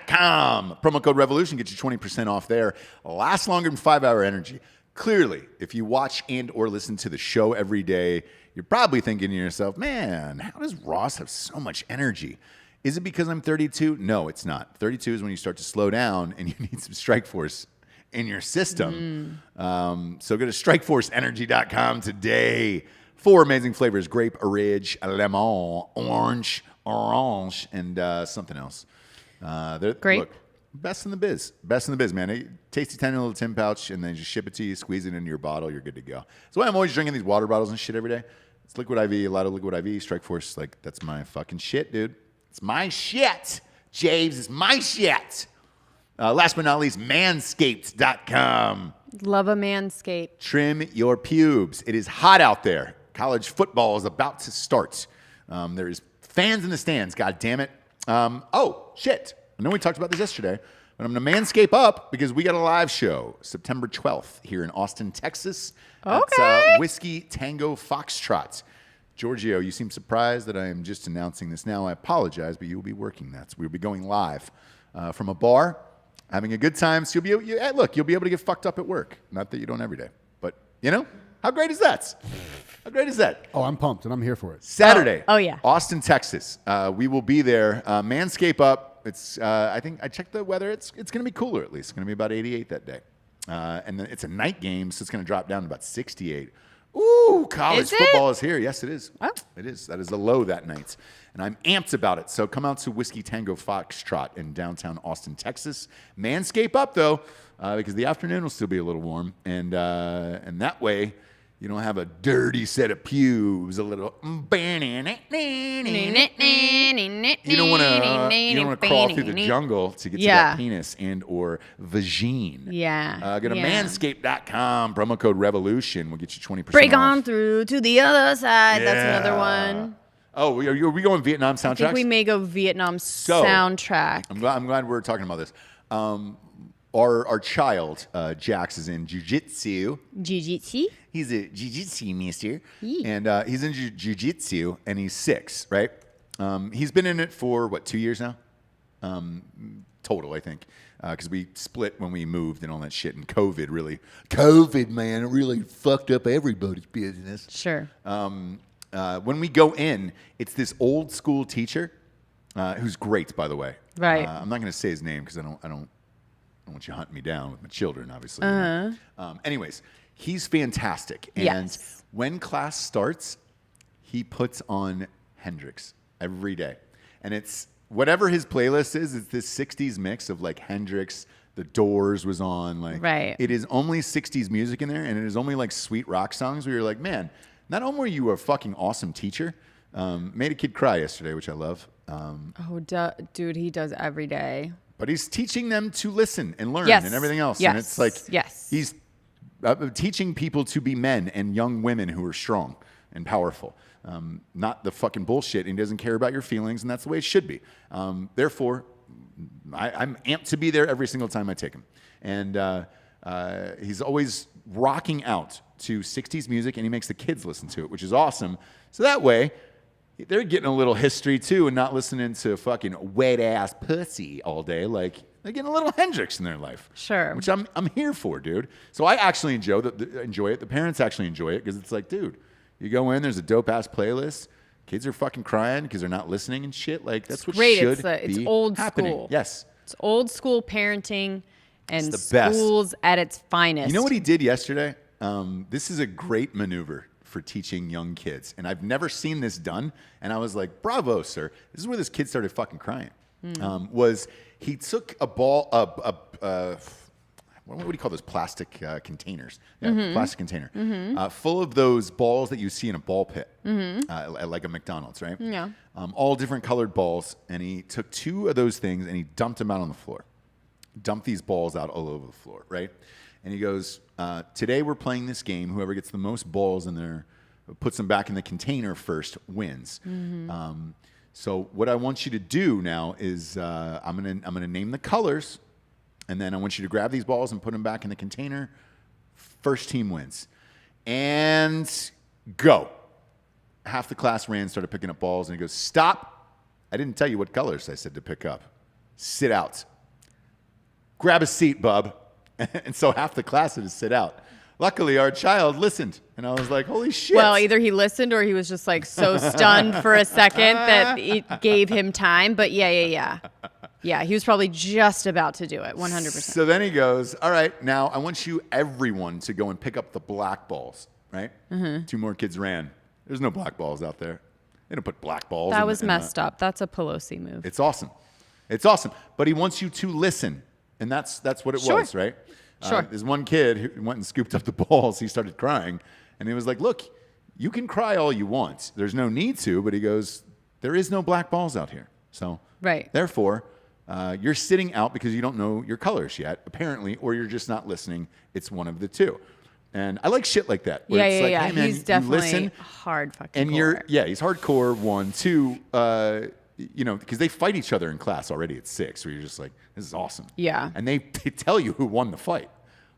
.com. Promo code Revolution gets you 20% off there. Lasts longer than 5-hour energy. Clearly, if you watch and or listen to the show every day, you're probably thinking to yourself, man, how does Ross have so much energy? Is it because I'm 32? No, it's not. 32 is when you start to slow down and you need some Strike Force in your system. So go to StrikeForceEnergy.com today. 4 amazing flavors: grape, orange, lemon, orange, and something else. Grape? Look, Best in the biz. Best in the biz, man. Tasty, tiny little tin pouch, and then just ship it to you, squeeze it into your bottle, you're good to go. That's why I'm always drinking these water bottles and shit every day. It's Liquid IV, a lot of Liquid IV, Strike Force. Like, that's my fucking shit, dude. It's my shit. James, it's my shit. Last but not least, Manscaped.com. Love a Manscape. Trim your pubes. It is hot out there. College football is about to start. There is fans in the stands, god damn it. Oh, shit. I know we talked about this yesterday, but I'm going to Manscape up because we got a live show September 12th here in Austin, Texas. Okay. At Whiskey Tango Foxtrot. Giorgio, you seem surprised that I am just announcing this now. I apologize, but you will be working that. So we'll be going live from a bar, having a good time. So you'll be able to get fucked up at work. Not that you don't every day, but you know, how great is that? How great is that? Oh, I'm pumped, and I'm here for it. Saturday. Oh, yeah. Austin, Texas. We will be there. Manscape up. It's I think I checked the weather. It's going to be cooler at least. It's going to be about 88 that day. And then it's a night game, so it's going to drop down to about 68. Ooh, college football is here. Yes, it is. Oh. It is. That is a low that night. And I'm amped about it. So come out to Whiskey Tango Foxtrot in downtown Austin, Texas. Manscape up, though, because the afternoon will still be a little warm. And that way, you don't have a dirty set of pubes, a little. You don't want to crawl through the jungle to get to that penis and or vagine. Yeah. Go to manscaped.com. Promo code REVOLUTION will get you 20% Break off. on through to the other side. Yeah. That's another one. Oh, are we going Vietnam soundtracks? I think we may go Vietnam soundtrack. I'm glad we're talking about this. Our child, Jax, is in jiu-jitsu. Jiu-jitsu? He's a jiu-jitsu master. Yeah. And he's in jiu-jitsu, and he's 6, right? He's been in it for, 2 years now? Total, I think. Because we split when we moved and all that shit. And COVID, man, it really fucked up everybody's business. Sure. When we go in, it's this old school teacher who's great, by the way. Right. I'm not going to say his name because I don't want you hunting me down with my children, obviously. Anyways, he's fantastic. And when class starts, he puts on Hendrix every day. And it's whatever his playlist is, it's this 60s mix of like Hendrix, The Doors was on. Like, It is only 60s music in there, and it is only like sweet rock songs where you're like, man, not only are you a fucking awesome teacher, made a kid cry yesterday, which I love. Dude, he does every day. But he's teaching them to listen and learn and everything else. Yes. And it's like he's teaching people to be men and young women who are strong and powerful. Not the fucking bullshit. And he doesn't care about your feelings, and that's the way it should be. Therefore, I'm amped to be there every single time I take him. And he's always rocking out to 60s music, and he makes the kids listen to it, which is awesome. So that way, they're getting a little history too, and not listening to fucking wet ass pussy all day. Like, they're getting a little Hendrix in their life. Sure. Which I'm here for, dude. So I actually enjoy it. The parents actually enjoy it because it's like, dude, you go in, there's a dope ass playlist. Kids are fucking crying because they're not listening and shit. Like, that's what should be It's old happening. school. Yes. It's old school parenting and It's the best. schools at its finest. You know what he did yesterday? This is a great maneuver for teaching young kids. And I've never seen this done. And I was like, bravo, sir. This is where this kid started fucking crying. Was he took a ball, what do you call those plastic containers? Yeah, plastic container. Full of those balls that you see in a ball pit, like a McDonald's, right? Yeah. All different colored balls. And he took 2 of those things and he dumped them out on the floor. Dumped these balls out all over the floor, right? And he goes, today we're playing this game. Whoever gets the most balls in there, puts them back in the container first, wins. So what I want you to do now is I'm gonna name the colors, and then I want you to grab these balls and put them back in the container. First team wins. And go. Half the class ran, started picking up balls, and he goes, stop. I didn't tell you what colors I said to pick up. Sit out. Grab a seat, bub. And so half the class had to sit out. Luckily, our child listened. And I was like, holy shit. Well, either he listened or he was just like so stunned for a second that it gave him time. But yeah. Yeah, he was probably just about to do it, 100%. So then he goes, all right, now I want everyone to go and pick up the black balls, right? 2 more kids ran. There's no black balls out there. They don't put black balls. That was messed up. That's a Pelosi move. It's awesome. It's awesome. But he wants you to listen. And that's what it Sure. was, right? Sure. There's one kid who went and scooped up the balls. He started crying. And he was like, look, you can cry all you want. There's no need to. But he goes, there is no black balls out here. So Right. therefore, you're sitting out because you don't know your colors yet, apparently, or you're just not listening. It's one of the two. And I like shit like that. Where it's like, hey, man, He's you definitely listen, hard fucking. and he's hardcore. 1, 2, because they fight each other in class already at 6. Where you're just like, this is awesome. Yeah. And they tell you who won the fight,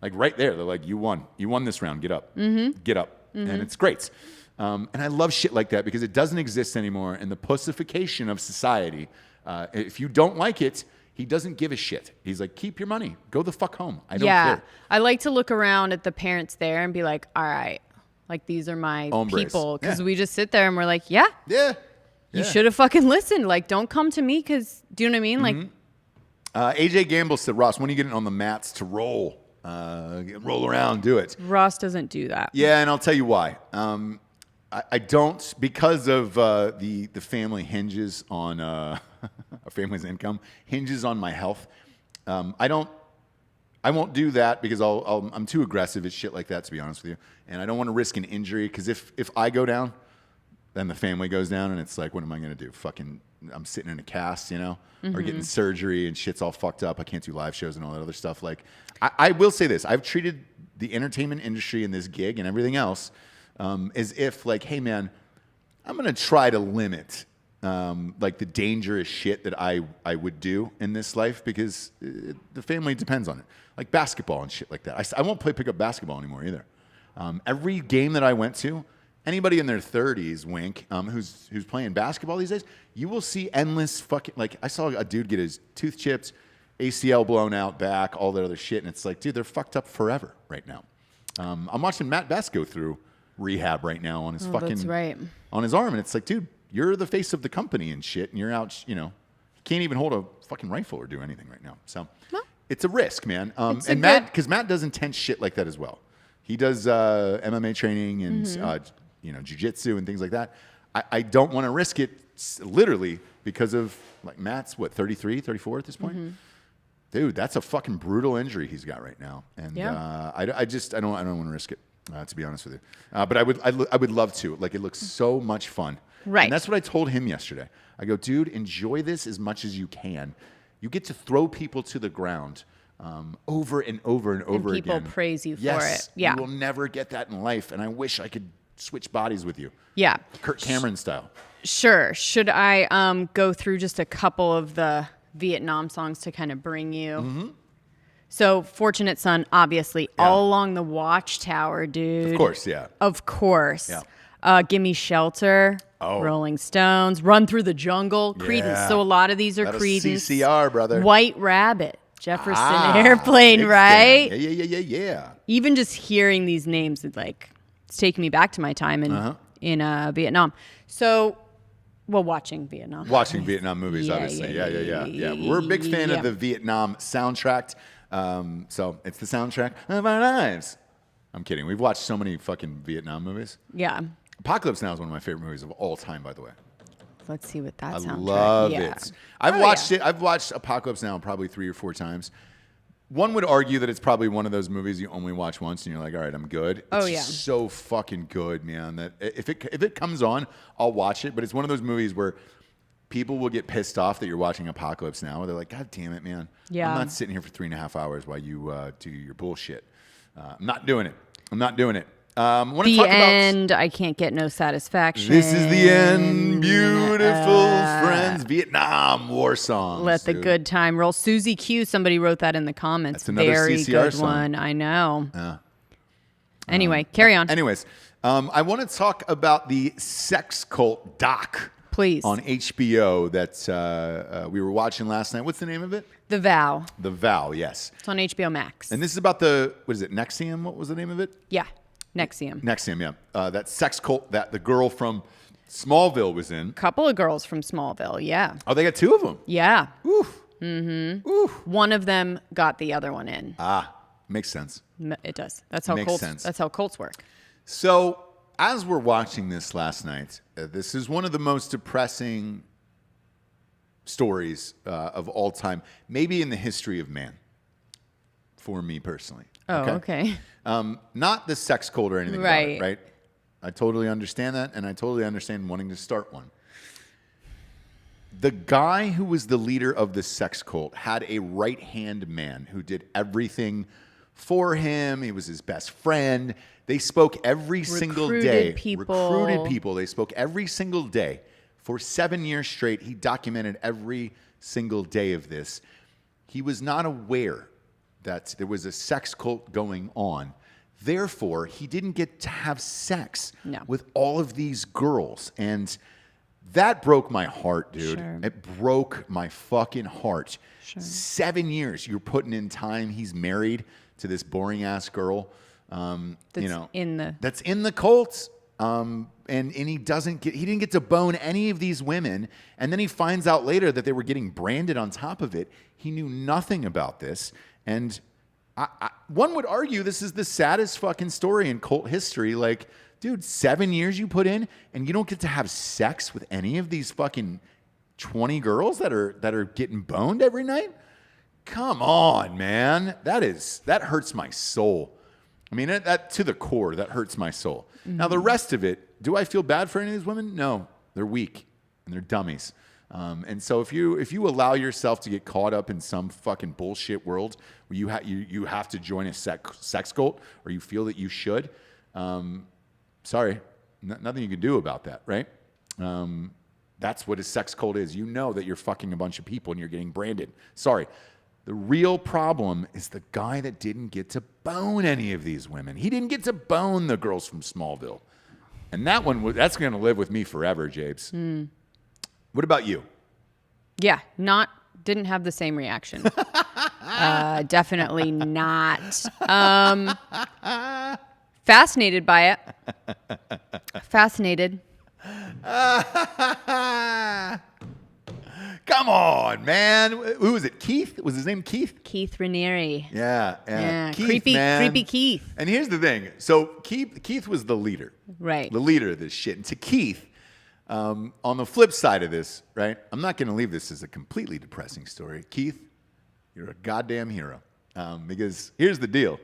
like right there. They're like, you won this round. Get up. Mm-hmm. Get up. Mm-hmm. And it's great. And I love shit like that because it doesn't exist anymore. And the pussification of society. If you don't like it, he doesn't give a shit. He's like, keep your money. Go the fuck home. I don't care. I like to look around at the parents there and be like, all right, like these are my Hombres. people. Because Yeah. we just sit there and we're like, yeah, Yeah. you should have fucking listened. Like, don't come to me because, do you know what I mean? Mm-hmm. Like, AJ Gamble said, Ross, when are you getting on the mats to roll? Roll around, do it. Ross doesn't do that. Yeah, and I'll tell you why. I don't, because of the family hinges on our family's income hinges on my health. I won't do that because I'm too aggressive at shit like that, to be honest with you, and I don't want to risk an injury because if I go down, then the family goes down, and it's like, what am I going to do? Fucking, I'm sitting in a cast, or getting surgery and shit's all fucked up. I can't do live shows and all that other stuff. Like, I will say this: I've treated the entertainment industry and this gig and everything else as if, like, hey man, I'm gonna try to limit like the dangerous shit that I would do in this life because the family depends on it, like basketball and shit like that. I won't play pickup basketball anymore either. Every game that I went to, anybody in their 30s, wink, who's playing basketball these days, you will see endless fucking, like, I saw a dude get his tooth chipped, ACL blown out, back, all that other shit, and it's like, dude, they're fucked up forever right now. I'm watching Matt Best go through rehab right now on his on his arm, and it's like, dude, you're the face of the company and shit, and you're out, you can't even hold a fucking rifle or do anything right now. So it's a risk, man. And Matt, because Matt does intense shit like that as well. He does MMA training and jiu-jitsu and things like that. I don't want to risk it literally because of, like, Matt's 33, 34 at this point. Dude, that's a fucking brutal injury he's got right now, and I don't want to risk it, to be honest with you. But I would love to. Like, it looks so much fun, right? And that's what I told him yesterday. I go, dude, enjoy this as much as you can. You get to throw people to the ground over and over and over and people again. praise you for yes, it. Yeah, you will never get that in life, and I wish I could switch bodies with you. Yeah, Kirk Cameron style. Sure. Should I go through just a couple of the Vietnam songs to kind of bring you? So, Fortunate Son, obviously, all along the Watchtower, dude. Of course, yeah. Of course. Yeah. Gimme Shelter, Rolling Stones, Run Through the Jungle, Creedence. So a lot of these are Creedence. CCR, brother. White Rabbit, Jefferson Airplane, right? Yeah. Even just hearing these names, it's taking me back to my time in Vietnam. So, watching Vietnam. Watching Vietnam movies, obviously. Yeah. We're a big fan of the Vietnam soundtrack. So it's the soundtrack of our lives. I'm kidding. We've watched so many fucking Vietnam movies. Yeah. Apocalypse Now is one of my favorite movies of all time, by the way. Let's see what that soundtrack. I love it. I've watched it. I've watched Apocalypse Now probably 3 or 4 times. One would argue that it's probably one of those movies you only watch once and you're like, all right, I'm good. It's just so fucking good, man, that if it comes on, I'll watch it. But it's one of those movies where people will get pissed off that you're watching Apocalypse Now. They're like, God damn it, man. Yeah. I'm not sitting here for 3.5 hours while you do your bullshit. I'm not doing it. The end. I can't get no satisfaction. This is the end. Beautiful friends. Vietnam war songs. Let the good time roll. Susie Q. Somebody wrote that in the comments. That's another Very CCR good song. one. I know. Anyway, carry on. Anyways, I want to talk about the sex cult doc. Please. On HBO that we were watching last night. What's the name of it? The Vow. The Vow, yes. It's on HBO Max. And this is about Nexium? What was the name of it? Yeah. Nexium. Nexium, yeah. That sex cult that the girl from Smallville was in. Couple of girls from Smallville, yeah. Oh, they got 2 of them? Yeah. Oof. Mm-hmm. Oof. One of them got the other one in. Makes sense. It does. That's how cults work. So, as we're watching this last night, this is one of the most depressing stories of all time, maybe in the history of man, for me personally. Oh, okay. Not the sex cult or anything about it, right? I totally understand that, and I totally understand wanting to start one. The guy who was the leader of the sex cult had a right-hand man who did everything for him. He was his best friend. They spoke every single day. Recruited people. They spoke every single day. For 7 years straight, he documented every single day of this. He was not aware that there was a sex cult going on. Therefore, he didn't get to have sex with all of these girls. And that broke my heart, dude. Sure. It broke my fucking heart. Sure. 7 years you're putting in time. He's married to this boring ass girl. That's in the cult. And he didn't get to bone any of these women. And then he finds out later that they were getting branded on top of it. He knew nothing about this. And one would argue this is the saddest fucking story in cult history. Like, dude, 7 years you put in and you don't get to have sex with any of these fucking 20 girls that are getting boned every night? Come on, man. That hurts my soul. I mean, that to the core, that hurts my soul. Mm-hmm. Now, the rest of it, do I feel bad for any of these women? No, they're weak and they're dummies. And so if you allow yourself to get caught up in some fucking bullshit world where you have to join a sex cult, or you feel that you should, sorry, nothing you can do about that, right? That's what a sex cult is. You know that you're fucking a bunch of people and you're getting branded. Sorry. The real problem is the guy that didn't get to bone any of these women. He didn't get to bone the girls from Smallville. And that's going to live with me forever, Jabes. Mm. What about you? Yeah, didn't have the same reaction. Definitely not. Fascinated by it. Fascinated. Come on, man. Who was it? Keith? Was his name Keith? Keith Raniere. Yeah. Keith, creepy, man. creepy Keith. And here's the thing. So Keith was the leader. Right. The leader of this shit. And to Keith, on the flip side of this, right? I'm not going to leave this as a completely depressing story. Keith, you're a goddamn hero. Because here's the deal.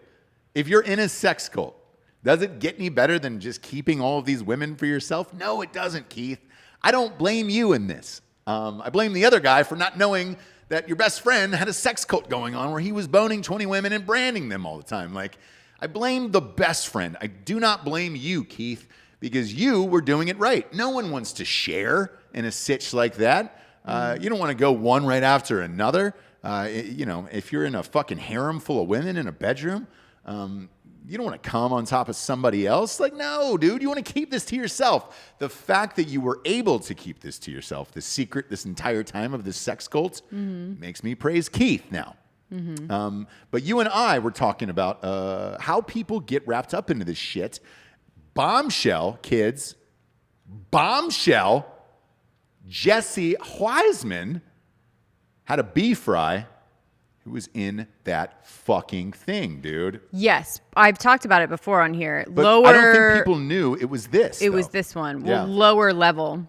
If you're in a sex cult, does it get any better than just keeping all of these women for yourself? No, it doesn't, Keith. I don't blame you in this. I blame the other guy for not knowing that your best friend had a sex cult going on where he was boning 20 women and branding them all the time. Like, I blame the best friend. I do not blame you, Keith, because you were doing it right. No one wants to share in a sitch like that. You don't want to go one right after another. If you're in a fucking harem full of women in a bedroom, you don't want to come on top of somebody else. Like, no, dude, you want to keep this to yourself. The fact that you were able to keep this to yourself, the secret this entire time of this sex cult, makes me praise Keith now. Mm-hmm. But you and I were talking about how people get wrapped up into this shit. Bombshell, kids. Bombshell. Jessie Wiseman had a B-fry who was in that fucking thing, dude. Yes, I've talked about it before on here. But I don't think people knew it was this. It was this one. Yeah. Well, lower level.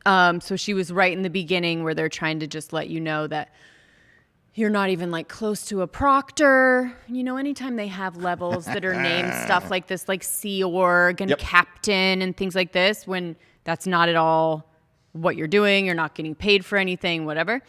So she was right in the beginning where they're trying to just let you know that you're not even like close to a proctor. You know, anytime they have levels that are named stuff like this, like Sea Org and Captain and things like this, when that's not at all what you're doing, you're not getting paid for anything, whatever.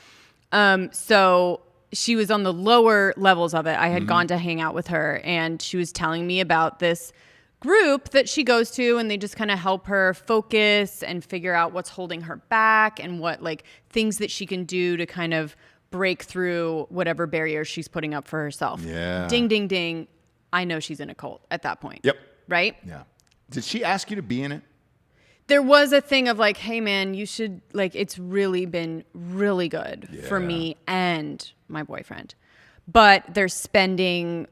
So she was on the lower levels of it. I had gone to hang out with her, and she was telling me about this group that she goes to, and they just kind of help her focus and figure out what's holding her back and what like things that she can do to kind of break through whatever barriers she's putting up for herself. Yeah. Ding, ding, ding. I know she's in a cult at that point. Yep. Right? Yeah. Did she ask you to be in it? There was a thing of like, hey man, you should, like, it's really been really good for me and my boyfriend. But they're spending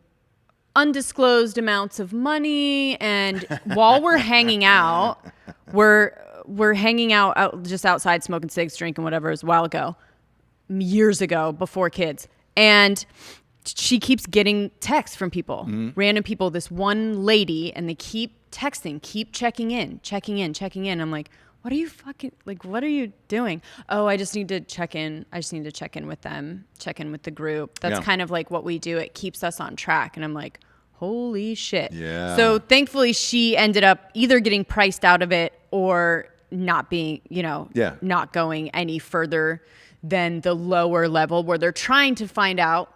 undisclosed amounts of money, and while we're hanging out, we're hanging out just outside smoking cigs, drinking whatever. It was a while ago, years ago, before kids. And she keeps getting texts from people, random people, this one lady, and they keep texting, keep checking in. I'm like, what are you what are you doing? Oh, I just need to check in. I just need to check in with them, check in with the group. That's kind of like what we do. It keeps us on track. And I'm like, holy shit. Yeah. So thankfully she ended up either getting priced out of it or not being, not going any further than the lower level where they're trying to find out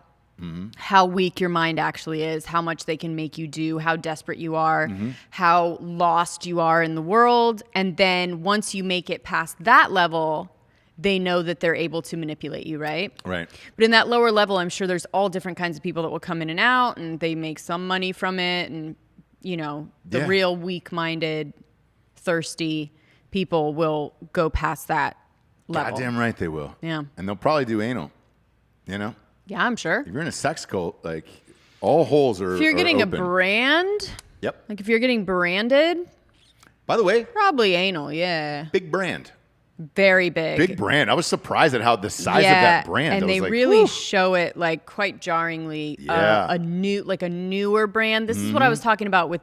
how weak your mind actually is, how much they can make you do, how desperate you are, how lost you are in the world. And then once you make it past that level, they know that they're able to manipulate you, right? Right. But in that lower level, I'm sure there's all different kinds of people that will come in and out and they make some money from it. And, the real weak-minded, thirsty people will go past that level. Goddamn right they will. Yeah. And they'll probably do anal, Yeah, I'm sure. If you're in a sex cult, like all holes are If you're getting open. a brand, Yep. like if you're getting branded, By the way, probably anal, yeah. big brand. Very big. Big brand. I was surprised at how the size of that brand. And I was they like, really whew. show it like quite jarringly. Yeah. A newer brand. This is what I was talking about with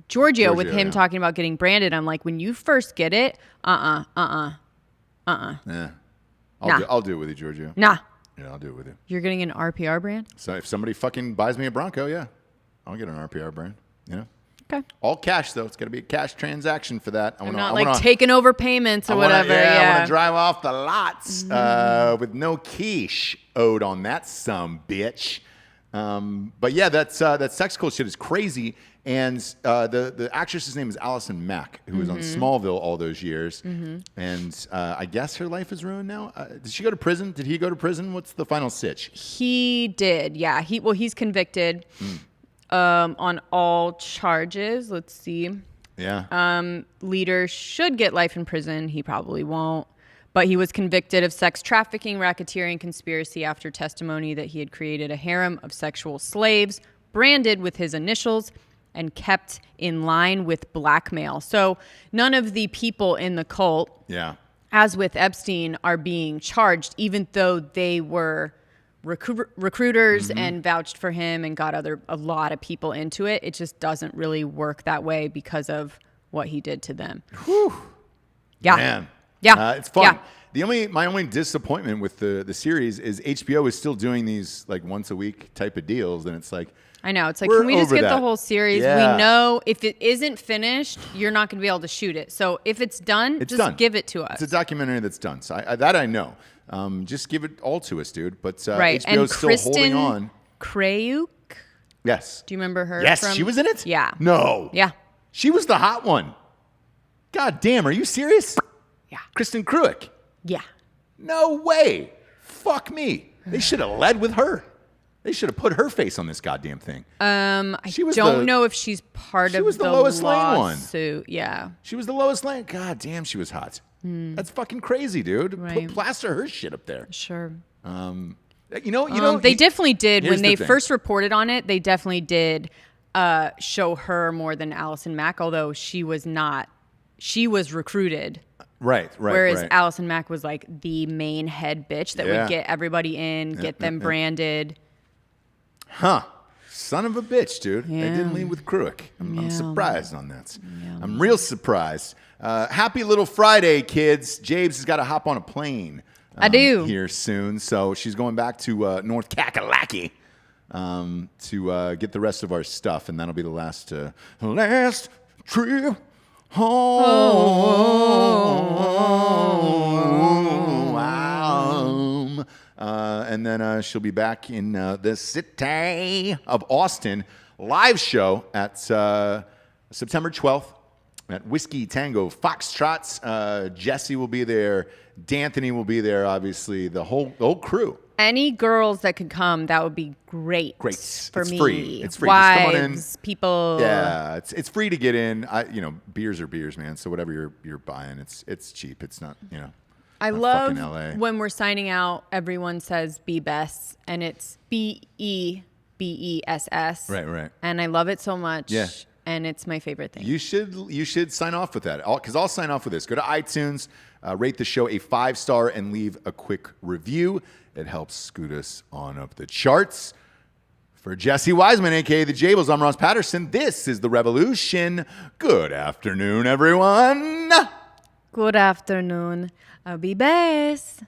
Giorgio with him talking about getting branded. I'm like, when you first get it, Yeah. Nah. I'll do it with you, Giorgio. nah. Yeah, I'll do it with you. You're getting an RPR brand? So if somebody fucking buys me a Bronco, yeah, I'll get an RPR brand. Okay. All cash though. It's got to be a cash transaction for that. I'm not like taking over payments or whatever. I want to drive off the lots with no quiche owed on that bitch. But yeah, that sex cult shit is crazy. And the actress's name is Allison Mack, who was on Smallville all those years. And I guess her life is ruined now. Did she go to prison? Did he go to prison? What's the final sitch? He did, yeah. He's convicted on all charges. Let's see. Yeah. Leader should get life in prison. He probably won't. But he was convicted of sex trafficking, racketeering, conspiracy after testimony that he had created a harem of sexual slaves branded with his initials and kept in line with blackmail. So none of the people in the cult, as with Epstein, are being charged, even though they were recruiters and vouched for him and got a lot of people into it. It just doesn't really work that way because of what he did to them. Whew. Yeah. Man. Yeah. It's fun. Yeah. My only disappointment with the series is HBO is still doing these like once a week type of deals, and it's like, I know. It's like, can we just get the whole series? Yeah. We know if it isn't finished, you're not going to be able to shoot it. So if it's done, give it to us. It's a documentary that's done. So I know. Just give it all to us, dude. But right. HBO is still holding on. Krayuk? Yes. Do you remember her? Yes, she was in it? Yeah. No. Yeah. She was the hot one. God damn, are you serious? Yeah. Kristen Kruyk. Yeah. No way. Fuck me. They should have led with her. They should have put her face on this goddamn thing. I don't know if she's part of the Lois Lane one. Yeah. She was the Lois Lane. God damn, she was hot. That's fucking crazy, dude. Right. Plaster her shit up there. Sure. They definitely did. When they thing. first reported on it, they definitely did show her more than Allison Mack, although she was not. She was recruited. Right. Whereas Allison Mack was like the main head bitch that would get everybody in, get them branded. Huh. Son of a bitch, dude. They didn't lead with Kruyk. I'm surprised on that. Yeah. I'm real surprised. Happy little Friday, kids. Jabes has got to hop on a plane. I do. Here soon. So she's going back to North Kakalaki to get the rest of our stuff. And that'll be the last trip home. And then she'll be back in the city of Austin. Live show at September 12th at Whiskey Tango Foxtrots. Jessie will be there. D'Anthony will be there, obviously. The whole crew. Any girls that could come, that would be great. Great. For it's me. Free. It's free. Wives, just come on in. people. Yeah, it's free to get in. Beers are beers, man. So whatever you're buying, it's cheap. It's not, I not love fucking LA. when we're signing out, everyone says be best, and it's BEBESS. Right. And I love it so much. Yeah. And it's my favorite thing. You should sign off with that, because I'll sign off with this. Go to iTunes, rate the show a 5-star, and leave a quick review. It helps scoot us on up the charts. For Jesse Wiseman, a.k.a. The Jables, I'm Ross Patterson. This is The Revolution. Good afternoon, everyone. Good afternoon. I'll be best.